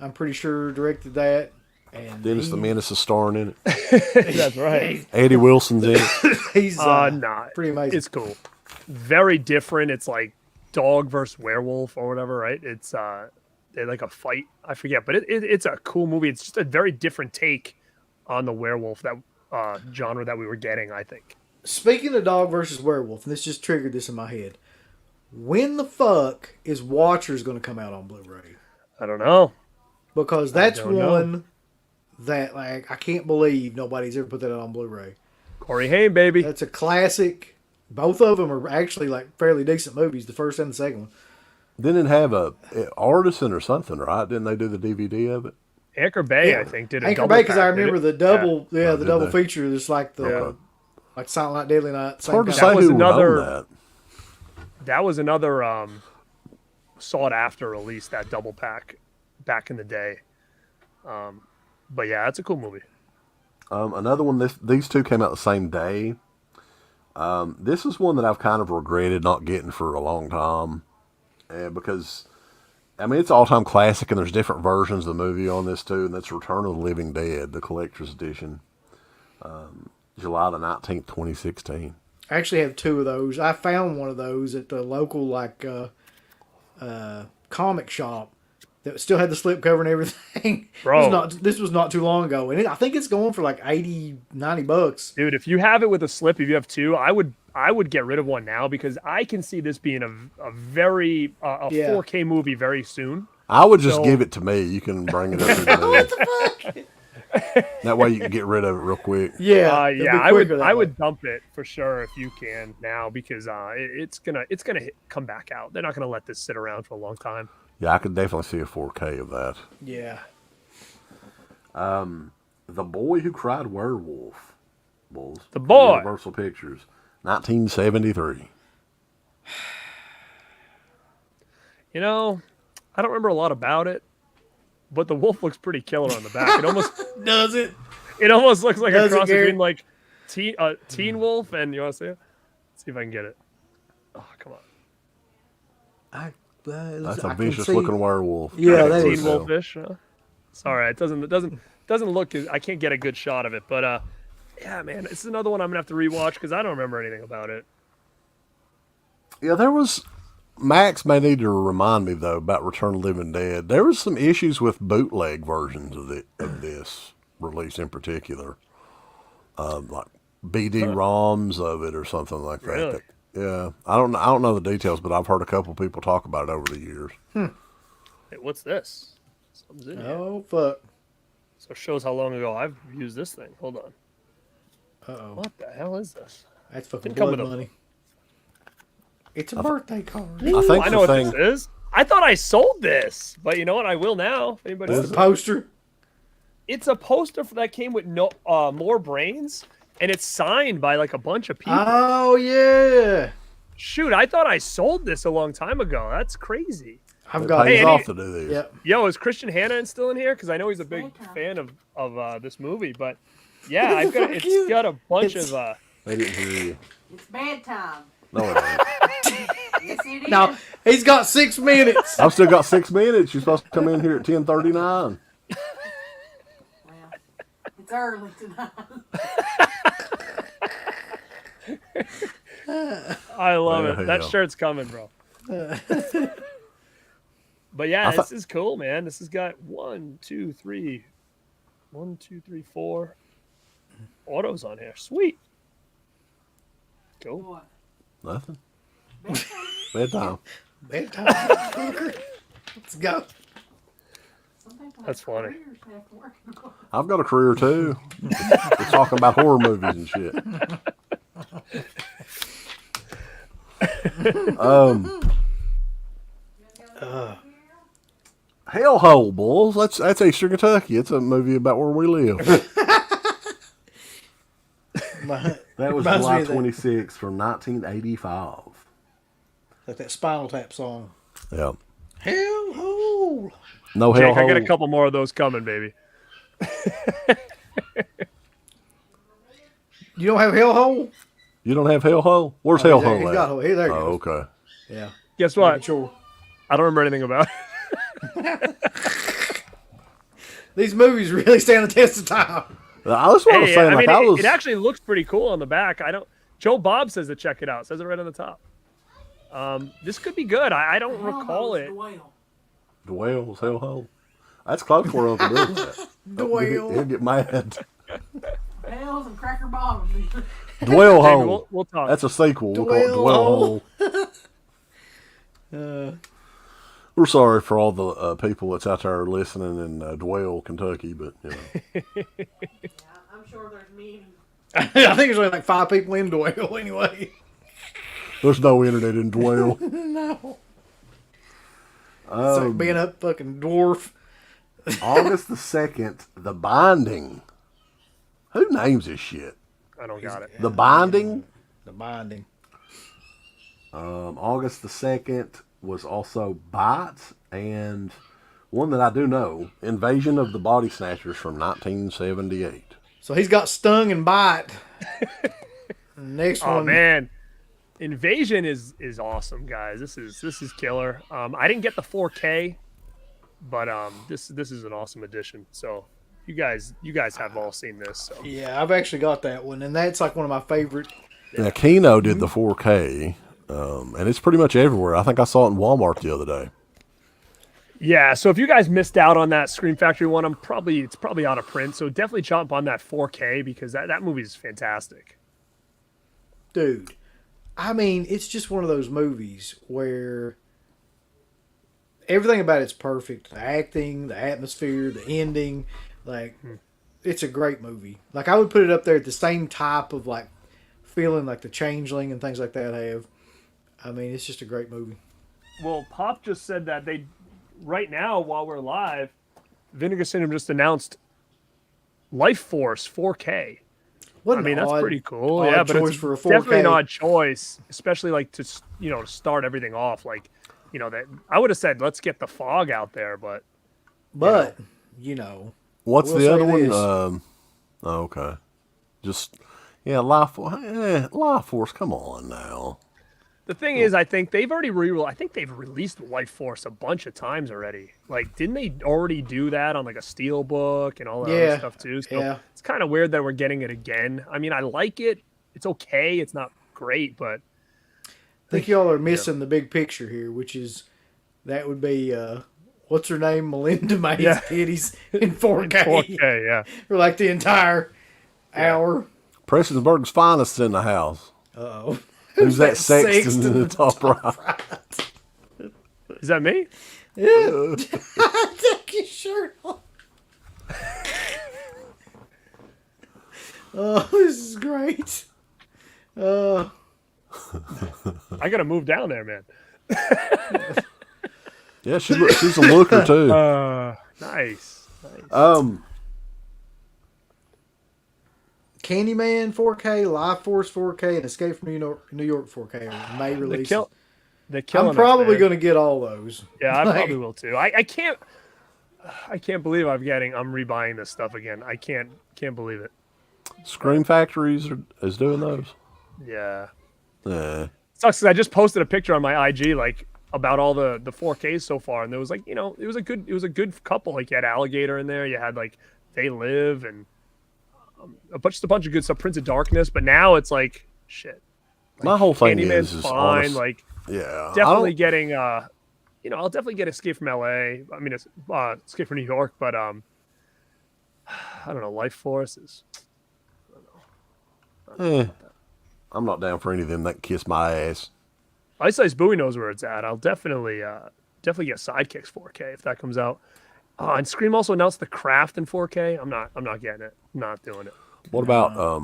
I'm pretty sure, directed that. And Dennis the Menace is starring in it. That's right. Eddie Wilson's in it. he's Not. pretty amazing. It's cool. Very different. It's like dog versus werewolf or whatever, right? It's they're like a fight. I forget, but it's a cool movie. It's just a very different take on the werewolf that genre that we were getting, I think. Speaking of dog versus werewolf, and this just triggered this in my head. When the fuck is Watchers going to come out on Blu-ray? I don't know. Because that's don't know. one that like I can't believe nobody's ever put that out on Blu-ray. Corey Haim, baby. That's a classic. Both of them are actually like fairly decent movies, the first and the second one. Didn't it have a Artisan or something, right? Didn't they do the DVD of it? Anchor Bay, Yeah. I think, did a Anchor double Bay, because I pack, did remember it? the double, Oh, the did double they? feature. It's like the like Silent Night, Deadly Night. It's hard to kind say was who would another- own that. That was another sought after release, that double pack back in the day. But yeah, that's a cool movie. Another one, these two came out the same day. This is one that I've kind of regretted not getting for a long time. Because, I mean, it's an all-time classic, and there's different versions of the movie on this, too, and that's Return of the Living Dead, the collector's edition. July the 19th, 2016. I actually have two of those. I found one of those at the local comic shop that still had the slipcover and everything. Bro. This was not too long ago, and I think it's going for like $80-$90. Dude, if you have it with a slip, if you have two, I would get rid of one now, because I can see this being a very 4K movie very soon. I would just So- give it to me. You can bring it up. What the fuck? That way you can get rid of it real quick. Yeah, it'd be I quicker that way. would dump it for sure if you can now, because it's gonna come back out. They're not gonna let this sit around for a long time. Yeah, I could definitely see a 4K of that. Yeah. The Boy Who Cried Werewolf. Bulls. The Boy. Universal Pictures. 1973. You know, I don't remember a lot about it, but the wolf looks pretty killer on the back. It almost Does it? It almost looks like Does a it, cross Garrett? between like Teen Wolf and, you want to see it? Let's see if I can get it. Oh, come on. That's a vicious looking werewolf. Yeah, that Teen is. Wolfish. It's all right. It doesn't look. I can't get a good shot of it, but yeah, man, this is another one I'm gonna have to rewatch because I don't remember anything about it. Yeah, there was. Max may need to remind me though about Return of the Living Dead. There was some issues with bootleg versions of this release in particular, like BD ROMs of it or something like that. Really? Yeah, I don't know the details, but I've heard a couple people talk about it over the years. Hey, what's this? Something's in here. Oh, fuck. So it shows how long ago I've used this thing. Hold on. Uh-oh. What the hell is this? That's fucking Didn't come blood with a- money. It's a birthday card. I think I the know what thing. this is. I thought I sold this, but you know what? I will now. If anybody Is wants The to- poster. It's a poster that came with more brains, and it's signed by like a bunch of people. Oh, yeah. Shoot, I thought I sold this a long time ago. That's crazy. I've It got pays Hey, off to do these. Yep. Yo, is Christian Hanna still in here? Because I know he's a big fan of this movie. But yeah, it's got a bunch of. They didn't hear you. It's bedtime. No, it ain't. Yes, it is. No, he's got 6 minutes. I've still got 6 minutes. You're supposed to come in here at 10:39. Well, it's early tonight. I love Well, it. That hell. shirt's coming, bro. But yeah, this is cool, man. This has got 1, 2, 3, 4 autos on here. Sweet. Cool. What? Nothing. Bedtime. Bedtime. Let's go. Some people That's have funny. careers they have to work in. I've got a career too. We're talking about horror movies and shit. Hellhole, boys. That's Eastern Kentucky. It's a movie about where we live. That was Reminds me July of that. 26th from 1985. Like that Spinal Tap song. Yeah. Hellhole. No Jake, hellhole. I got a couple more of those coming, baby. You don't have Hellhole? You don't have hellhole? Where's Oh, hellhole he's at? got hole. Here, there you Oh, go. okay. Yeah. Guess what? Sure. I don't remember anything about it. These movies really stand the test of time. That's what I was Hey, saying. I Like mean, I was. it actually looks pretty cool on the back. Joe Bob says to check it out. Says it right on the top. This could be good. I don't recall Hellhole's it. The whale. The whale's hellhole. That's close for Uncle Bill. The whale. He'll get mad. Whales and Cracker Bottom. Dwell David, hole. we'll talk. That's a sequel. We'll call it Dwell Dwell hole. We're sorry for all the people that's out there listening in Dwell, Kentucky, but you know. I'm sure there's many. I think there's only like 5 people in Doyle anyway. There's no internet in Dwell. No. It's like being a fucking dwarf. August the 2nd, The Binding. Who names this shit? I don't got it. The Binding? The Binding. August the 2nd was also Bite, and one that I do know, Invasion of the Body Snatchers from 1978. So he's got Stung and Bite. Next Oh one. man, Invasion is awesome, guys. This is killer. I didn't get the 4K, but this is an awesome addition. So you guys have all seen this. So. Yeah, I've actually got that one, and that's like one of my favorite. Now, Kino did the 4K, and it's pretty much everywhere. I think I saw it in Walmart the other day. Yeah, so if you guys missed out on that Scream Factory one, it's probably out of print. So definitely jump on that 4K because that movie is fantastic. Dude, I mean, it's just one of those movies where everything about it's perfect. The acting, the atmosphere, the ending. Like, it's a great movie. Like, I would put it up there at the same type of, like, feeling like The Changeling and things like that have. I mean, it's just a great movie. Well, Pop just said that right now, while we're live, Vinegar Syndrome just announced Life Force 4K. What I an mean, that's odd- pretty cool. odd Yeah, but choice it's for a 4K. definitely an odd choice, especially like to start everything off. Like, that I would have said, let's get the fog out there, but But, What's We'll the say other one? this. Okay. Just, yeah, Life Force, come on now. the thing is, I think they've already released Life Force a bunch of times already. Like, didn't they already do that on like a Steelbook and all that Yeah, other stuff too? So yeah. it's kind of weird that we're getting it again. I mean, I like it. It's okay. It's not great, but I think y'all are missing the big picture here, which is that would be what's her name, Melinda May's Yeah. titties in 4K, 4K, yeah. for like the entire hour. Prestonsburg's finest in the house. Uh-oh. Who's that Sexton sexton in the top right? Is that me? Yeah. Take your shirt off. Oh, this is great. I gotta move down there, man. Yeah, she's a looker too. Nice. Candyman 4K, Life Force 4K, and Escape from New York 4K are May releases. The killing I'm probably us, man. going to get all those. Yeah, I Like, probably will too. I can't believe I'm rebuying this stuff again. I can't believe it. Scream Factories is doing those. Yeah. Yeah. sucks 'cause I just posted a picture on my IG like about all the 4Ks so far, and there was like, you know, it was a good couple. Like you had Alligator in there, you had like They Live, and a bunch of good stuff. Prince of Darkness, but now it's like shit. My whole thing Candyman's is fine. honest. Like Yeah, definitely getting you know, I'll definitely get Escape from LA. I mean, it's Escape from New York, but I don't know. Life Force is. I'm not down for any of them that can kiss my ass. Ice Ice Bowie knows where it's at. I'll definitely get Sidekicks 4K if that comes out. And Scream also announced The Craft in 4K. I'm not getting it. I'm not doing it. What about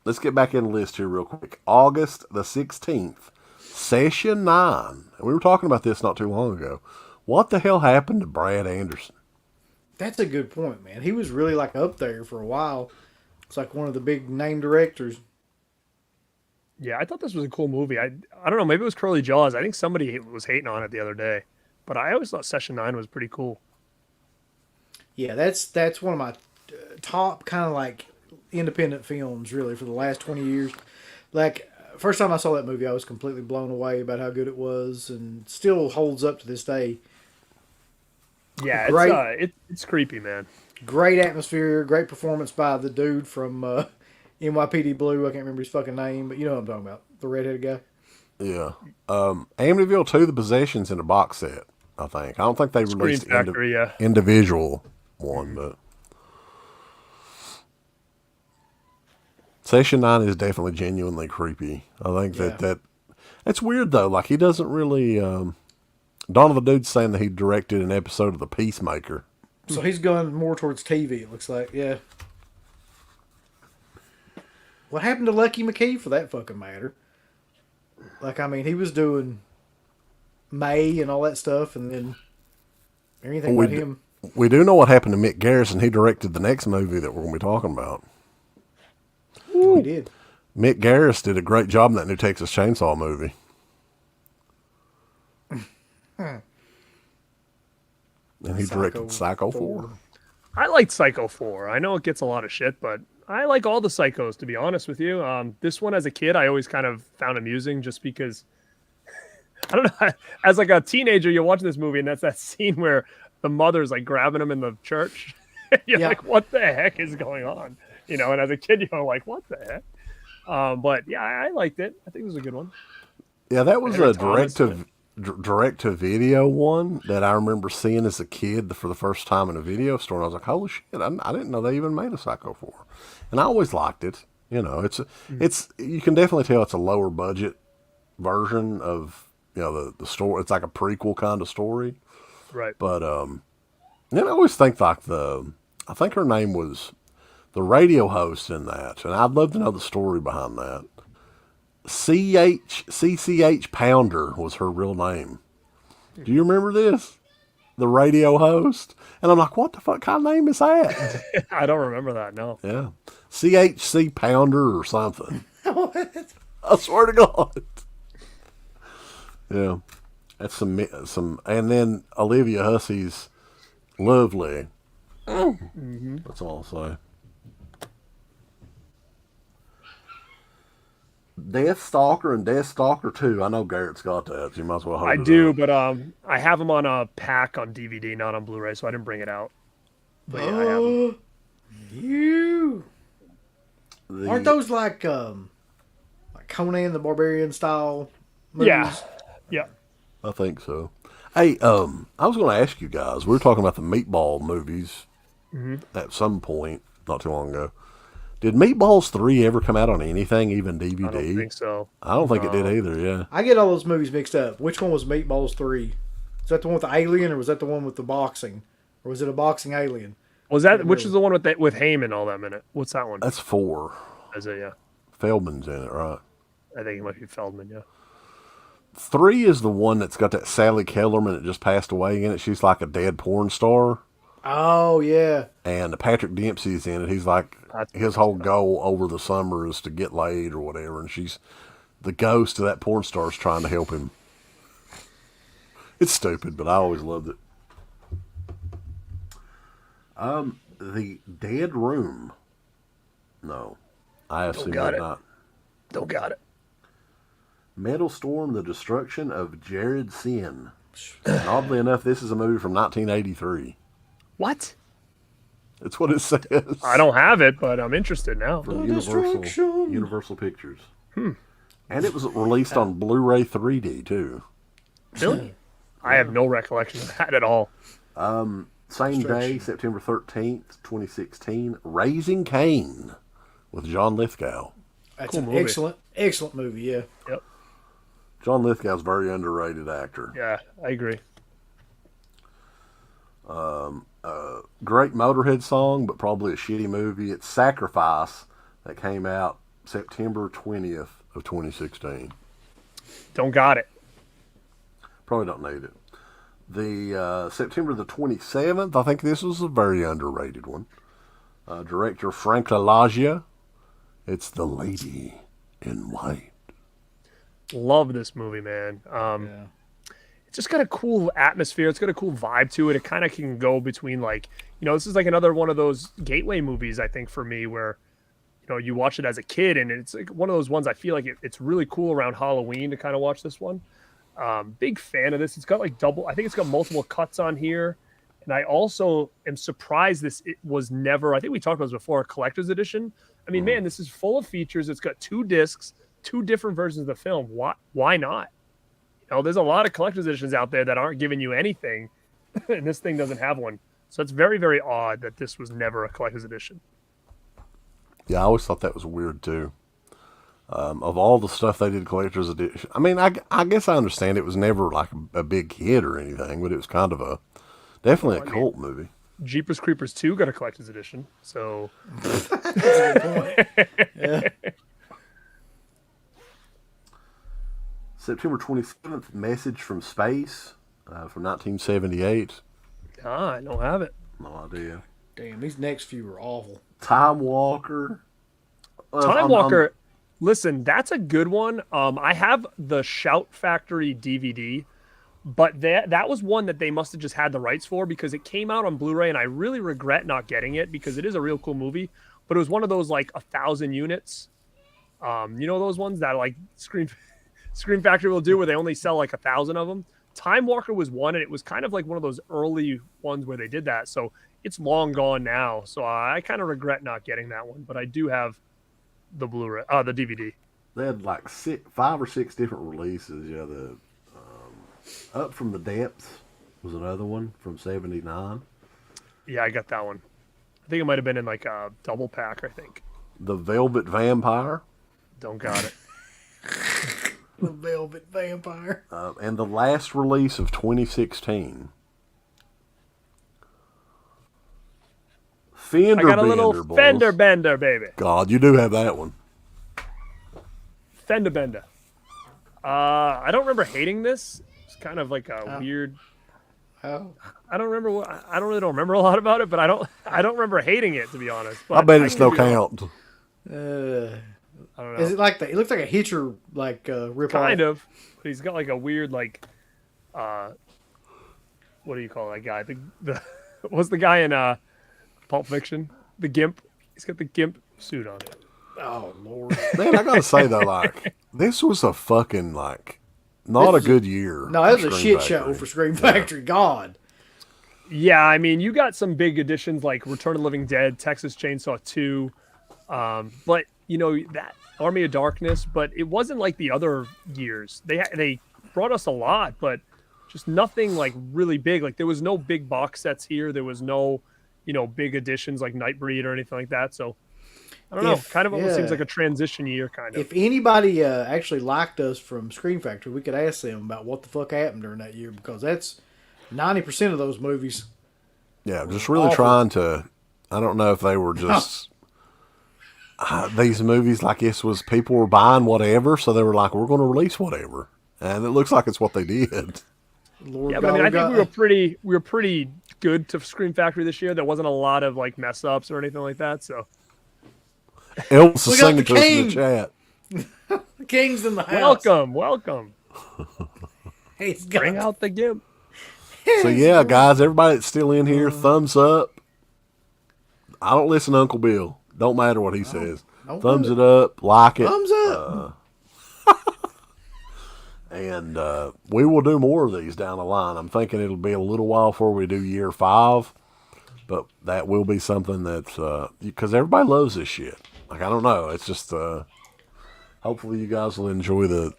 let's get back in the list here real quick. August the 16th, Session 9. We were talking about this not too long ago. What the hell happened to Brad Anderson? That's a good point, man. He was really like up there for a while. It's like one of the big name directors. Yeah, I thought this was a cool movie. I don't know. Maybe it was Curly Jaws. I think somebody was hating on it the other day, but I always thought Session 9 was pretty cool. Yeah, that's one of my top kind of like independent films really for the last 20 years. Like first time I saw that movie, I was completely blown away about how good it was, and still holds up to this day. Yeah, Great. It's creepy, man. Great atmosphere, great performance by the dude from NYPD Blue. I can't remember his fucking name, but you know what I'm talking about. The redheaded guy. Yeah. Amityville 2, The Possession's in a box set, I think. I don't think they Scream released Factory, yeah. individual one, but Session 9 is definitely genuinely creepy. I think that it's weird though. Like he doesn't really Dawn of the Dude's saying that he directed an episode of The Peacemaker. So he's going more towards TV, it looks like. Yeah. What happened to Lucky McKee for that fucking matter? Like, I mean, he was doing May and all that stuff, and then anything about him. We do know what happened to Mick Garrison. He directed the next movie that we're going to be talking about. He did. Mick Garris did a great job in that new Texas Chainsaw movie. And he directed Psycho 4. I liked Psycho 4. I know it gets a lot of shit, but I like all the Psychos, to be honest with you. This one as a kid, I always kind of found amusing just because, I don't know, as like a teenager, you're watching this movie and that's that scene where the mother's like grabbing him in the church. You're like, what the heck is going on? You know, and as a kid, you're like, what the heck? But yeah, I liked it. I think it was a good one. Yeah, that was a direct to video one that I remember seeing as a kid for the first time in a video store. And I was like, holy shit, I didn't know they even made a Psycho 4. And I always liked it. You know, it's you can definitely tell it's a lower budget version of, you know, the story. It's like a prequel kind of story. Right. But and I always think like I think her name was the radio host in that, and I'd love to know the story behind that. CCH Pounder was her real name. Do you remember this? The radio host? And I'm like, what the fuck kind of name is that? I don't remember that, no. Yeah. CHC Pounder or something. I swear to God. Yeah. That's some, and then Olivia Hussey's Lovely. Mm-hmm. That's all I'll say. Deathstalker and Deathstalker 2. I know Garrett's got that, so you might as well hold it I do, up. but I have them on a pack on DVD, not on Blu-ray, so I didn't bring it out. But yeah, I have them. You aren't those like Conan the Barbarian style movies? Yeah. I think so. Hey, I was going to ask you guys. We were talking about the Meatball movies at some point not too long ago. Did Meatballs 3 ever come out on anything, even DVD? I don't think so. I don't think it did either, yeah. I get all those movies mixed up. Which one was Meatballs 3? Is that the one with the alien, or was that the one with the boxing? Or was it a boxing alien? Was that which is the one with Heyman all that in it? What's that one? That's 4. Is it? Yeah. Feldman's in it, right? I think it might be Feldman. Yeah. 3 is the one that's got that Sally Kellerman that just passed away in it. She's like a dead porn star. Oh yeah. And Patrick Dempsey's in it. He's like, his whole goal over the summer is to get laid or whatever, and she's the ghost of that porn star is trying to help him. It's stupid, but I always loved it. The Dead Room. No, I have seen that not. Don't got it. Metal Storm: The Destruction of Jared Sin. And oddly enough, this is a movie from 1983. What? That's what it says. I don't have it, but I'm interested now. From Universal Pictures. And it was released on Blu-ray 3D too. Really? I have no recollection of that at all. Same day, September 13th, 2016, Raising Cain with John Lithgow. That's Cool an movie. excellent movie. Yeah. Yep. John Lithgow's a very underrated actor. Yeah, I agree. Great Motorhead song, but probably a shitty movie. It's Sacrifice, that came out September 20th of 2016. Don't got it. Probably don't need it. The September the 27th, I think this was a very underrated one. Director Frank LaLaggia. It's The Lady in White. Love this movie, man. Yeah. It's just got a cool atmosphere. It's got a cool vibe to it. It kind of can go between like, this is like another one of those gateway movies, I think, for me, where, you watch it as a kid, and it's like one of those ones I feel like it's really cool around Halloween to kind of watch this one. Big fan of this. It's got like I think it's got multiple cuts on here. And I also am surprised it was never, I think we talked about this before, a collector's edition. I mean, man, this is full of features. It's got 2 discs, 2 different versions of the film. Why not? There's a lot of collector's editions out there that aren't giving you anything, and this thing doesn't have one. So it's very, very odd that this was never a collector's edition. Yeah, I always thought that was weird too. Of all the stuff they did collector's edition, I mean, I guess I understand it was never like a big hit or anything, but it was kind of definitely a cult movie. Jeepers Creepers 2 got a collector's edition, so That's a good point. Yeah. September 27th, Message from Space from 1978. I don't have it. No idea. Damn, these next few are awful. Time Walker. Time Walker, listen, that's a good one. I have the Shout Factory DVD, but that was one that they must have just had the rights for because it came out on Blu-ray, and I really regret not getting it because it is a real cool movie. But it was one of those like 1,000 units. Those ones that like Scream Factory will do where they only sell like 1,000 of them. Time Walker was one, and it was kind of like one of those early ones where they did that. So it's long gone now. So I kind of regret not getting that one, but I do have the Blu-ray, the DVD. They had like 5 or 6 different releases. Yeah, the Up from the Depths was another one from 79. Yeah, I got that one. I think it might have been in like a double pack, I think. The Velvet Vampire. Don't got it. The Velvet Vampire. And the last release of 2016. Fender I got a Bender, little boys. Fender Bender, baby. God, you do have that one. Fender Bender. I don't remember hating this. It's kind of like a weird. Oh. I don't remember. I don't remember a lot about it, but I don't remember hating it, to be honest. But I bet can it's no give you a- count. I don't know. Is it like that? It looks like a Hitcher rip Kind off. of. But he's got like a weird what do you call that guy? The what's the guy in Pulp Fiction? The Gimp. He's got the Gimp suit on. Oh Lord. Man, I gotta say though, like, this was a fucking not a good year. No, that for was a Scream shit show Factory. for Scream Factory. God. Yeah, I mean, you got some big additions like Return of the Living Dead, Texas Chainsaw 2, but that Army of Darkness. But it wasn't like the other years. They brought us a lot, but just nothing like really big. Like there was no big box sets here. There was no, big additions like Nightbreed or anything like that. So I don't know. Kind of almost seems like a transition year, kind of. If anybody actually liked us from Scream Factory, we could ask them about what the fuck happened during that year because that's 90% of those movies. Yeah, just really awful. trying to. I don't know if they were just these movies. Like this was people were buying whatever, so they were like, "We're going to release whatever," and it looks like it's what they did. Lord Yeah, but I mean, I God, think we were pretty good to Scream Factory this year. There wasn't a lot of like mess ups or anything like that. So Elvis We is got singing the to us in king. the chat. the King's in the house. welcome. He's got Bring out the Gimp. So yeah, guys, everybody that's still in here, thumbs up. I don't listen to Uncle Bill. Don't matter what he says. don't Thumbs do it up, like it. thumbs up. And we will do more of these down the line. I'm thinking it'll be a little while before we do year 5, but that will be something that's because everybody loves this shit. Like, I don't know, it's just hopefully you guys will enjoy the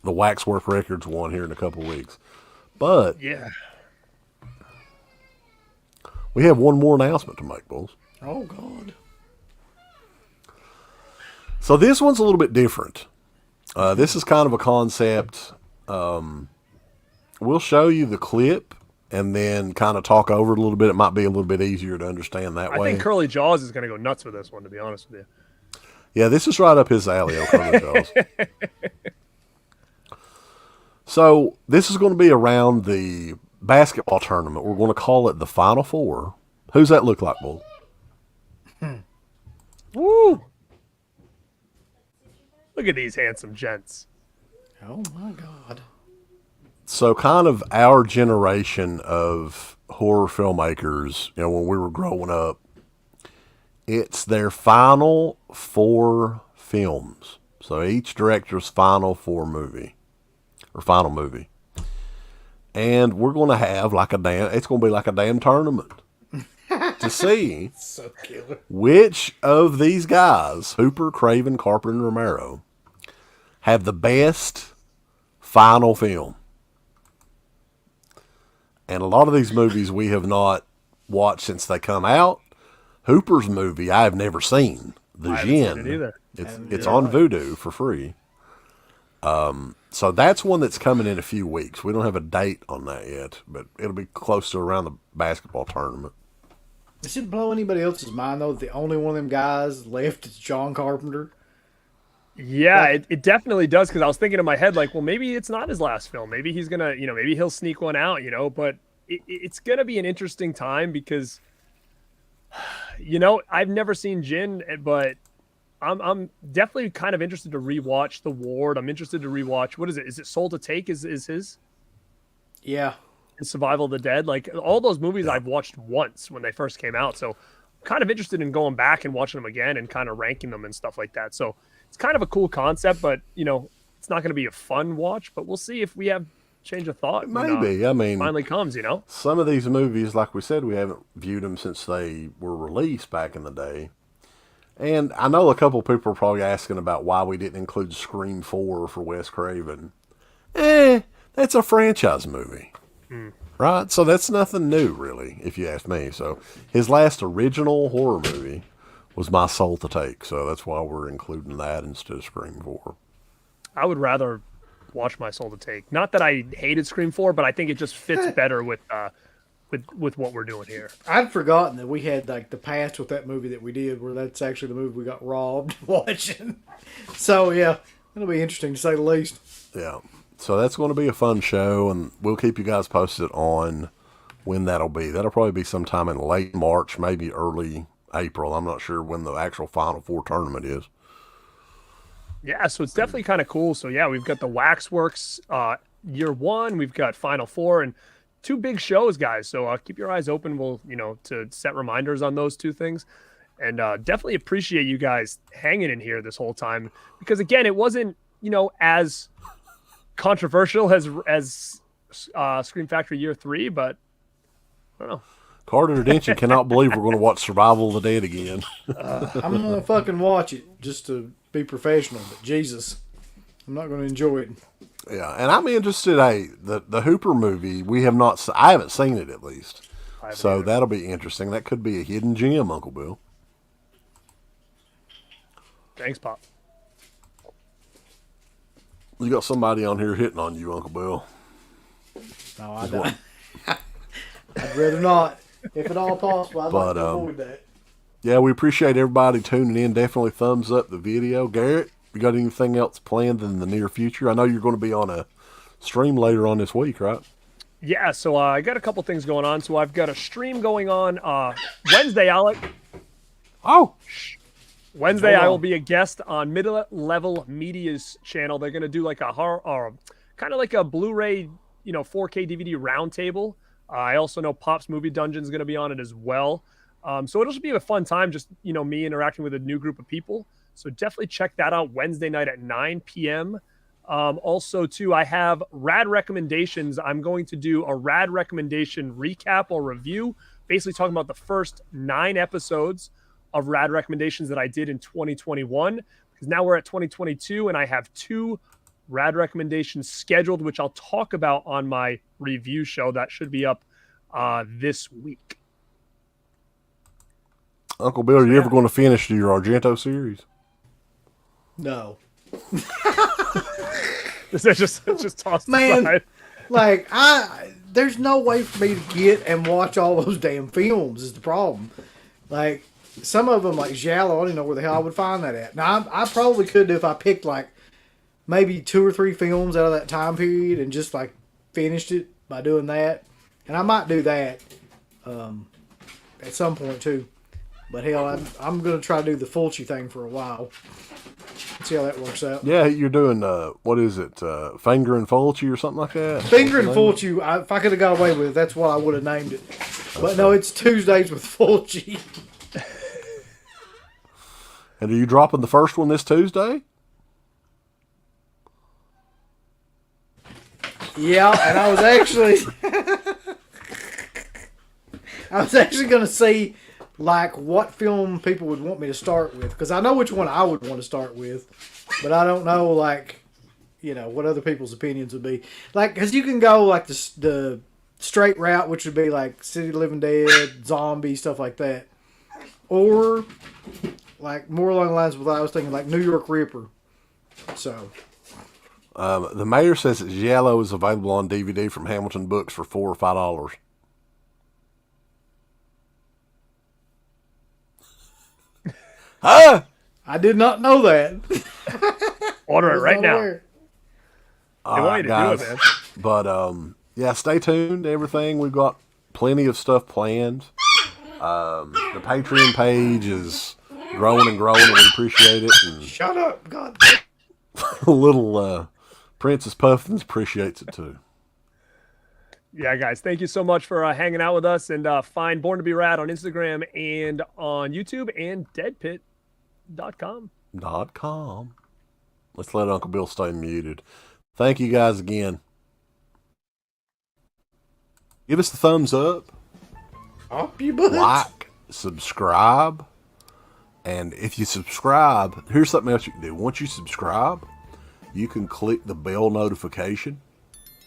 Waxwork Records one here in a couple weeks. But Yeah. we have one more announcement to make, Bulls. Oh, God. So this one's a little bit different. This is kind of a concept. We'll show you the clip and then kind of talk over it a little bit. It might be a little bit easier to understand that way. I think Curly Jaws is going to go nuts with this one, to be honest with you. Yeah, this is right up his alley, Curly Jaws. So this is going to be around the basketball tournament. We're going to call it the Final Four. Who's that look like, Bull? Woo! Look at these handsome gents. Oh, my God. So kind of our generation of horror filmmakers, you know, when we were growing up, it's their final 4 films. So each director's final 4 movie, or final movie. And we're going to have it's going to be like a damn tournament to see So killer. which of these guys, Hooper, Craven, Carpenter, and Romero, have the best final film. And a lot of these movies we have not watched since they come out. Hooper's movie I have never seen. The I haven't seen it Jinn. either. It's on Vudu for free. So that's one that's coming in a few weeks. We don't have a date on that yet, but it'll be close to around the basketball tournament. It shouldn't blow anybody else's mind, though, that the only one of them guys left is John Carpenter. Yeah, it definitely does, because I was thinking in my head, like, well, maybe it's not his last film. Maybe he's going to, maybe he'll sneak one out, but it's going to be an interesting time because, I've never seen Jin, but I'm definitely kind of interested to rewatch The Ward. I'm interested to rewatch, what is it? Is it Soul to Take is his? Yeah. And Survival of the Dead? Like, all those movies I've watched once when they first came out. So I'm kind of interested in going back and watching them again and kind of ranking them and stuff like that. So it's kind of a cool concept, but, it's not going to be a fun watch. But we'll see if we have change of thought. Maybe. I mean, finally comes, some of these movies, like we said, we haven't viewed them since they were released back in the day. And I know a couple of people are probably asking about why we didn't include Scream 4 for Wes Craven. That's a franchise movie. Right? So that's nothing new, really, if you ask me. So his last original horror movie was My Soul to Take. So that's why we're including that instead of Scream 4. I would rather watch My Soul to Take. Not that I hated Scream 4, but I think it just fits better with what we're doing here. I'd forgotten that we had like the past with that movie that we did, where that's actually the movie we got robbed watching. So yeah, it'll be interesting to say the least. Yeah. So that's going to be a fun show, and we'll keep you guys posted on when that'll be. That'll probably be sometime in late March, maybe early April. I'm not sure when the actual Final Four tournament is. Yeah, so it's definitely kind of cool. So yeah, we've got the Waxworks year 1, we've got Final Four, and 2 big shows, guys. So keep your eyes open. We'll, to set reminders on those 2 things. And definitely appreciate you guys hanging in here this whole time. Because again, it wasn't, as controversial as Scream Factory year 3, but I don't know. Carter Denton cannot believe we're going to watch Survival of the Dead again. I'm gonna fucking watch it just to be professional, but Jesus, I'm not gonna enjoy it. Yeah, and I'm interested. The Hooper movie, I haven't seen it at least. So that'll be interesting. That could be a hidden gem, Uncle Bill. Thanks, Pop. You got somebody on here hitting on you, Uncle Bill. No, I don't. I'd rather not. If at all possible, I'd like to avoid that. Yeah, we appreciate everybody tuning in. Definitely thumbs up the video. Garrett, you got anything else planned in the near future? I know you're going to be on a stream later on this week, right? Yeah, so I got a couple things going on. So I've got a stream going on Wednesday, Alec. Oh! Wednesday, I will be a guest on MidLevel Media's channel. They're going to do like a horror, kind of like a Blu-ray, 4K DVD roundtable. I also know Pop's Movie Dungeon is going to be on it as well. So it'll just be a fun time, just, me interacting with a new group of people. So definitely check that out Wednesday night at 9 p.m. Also, too, I have rad recommendations. I'm going to do a rad recommendation recap or review, basically talking about the first 9 episodes of rad recommendations that I did in 2021. Because now we're at 2022, and I have 2 rad recommendations scheduled, which I'll talk about on my review show that should be up this week. Uncle Bill, are you ever going to finish your Argento series? No. It's just tossed Man, aside. like there's no way for me to get and watch all those damn films is the problem. Like some of them, like Giallo, I don't even know where the hell I would find that at. Now I probably could if I picked like maybe 2 or 3 films out of that time period and just like finished it by doing that, and I might do that at some point too. But hell, I'm gonna try to do the Fulci thing for a while. See how that works out. Yeah, you're doing, what is it, Finger and Fulci or something like that? Finger and Fulci, if I could have got away with it, that's what I would have named it. But no, it's Tuesdays with Fulci. And are you dropping the first one this Tuesday? Yeah, and I was actually going to see like what film people would want me to start with, because I know which one I would want to start with, but I don't know like what other people's opinions would be. Like, because you can go like the straight route, which would be like City of the Living Dead, zombie stuff like that, or like more along the lines of what I was thinking, like New York Ripper. So. The mayor says that Giallo is available on DVD from Hamilton Books for $4 or $5. Huh? I did not know that. Order it right now. Aware. They want you to guys. do it, man. But, yeah, stay tuned to everything. We've got plenty of stuff planned. The Patreon page is growing and growing, and we appreciate it. And Shut up, God. little Princess Puffins appreciates it too. Yeah, guys, thank you so much for hanging out with us. And find Born2BeRad on Instagram and on YouTube and deadpit.com. .com. Let's let Uncle Bill stay muted. Thank you guys again. Give us the thumbs up. Up your butt. Like, subscribe. And if you subscribe, here's something else you can do. Once you subscribe, you can click the bell notification,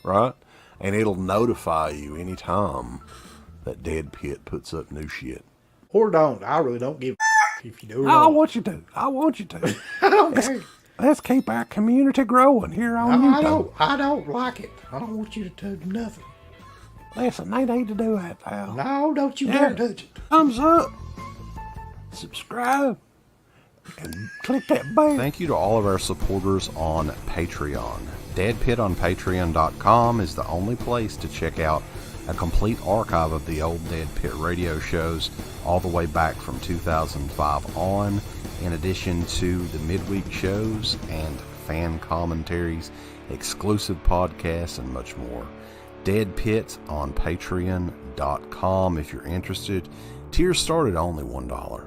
right? And it'll notify you anytime that Dead Pit puts up new shit. Or don't. I really don't give a if you do or I not. want you to. I want you to. I don't care. Let's keep our community growing here on YouTube. I don't like it. I don't want you to do nothing. Listen, they need to do that, pal. No, don't you dare touch it. Thumbs up. Subscribe. And click that bell. Thank you to all of our supporters on Patreon. Deadpit on Patreon.com is the only place to check out a complete archive of the old Dead Pit radio shows all the way back from 2005 on, in addition to the midweek shows and fan commentaries, exclusive podcasts, and much more. Dead Pit on Patreon.com if you're interested. Tiers start at only $1.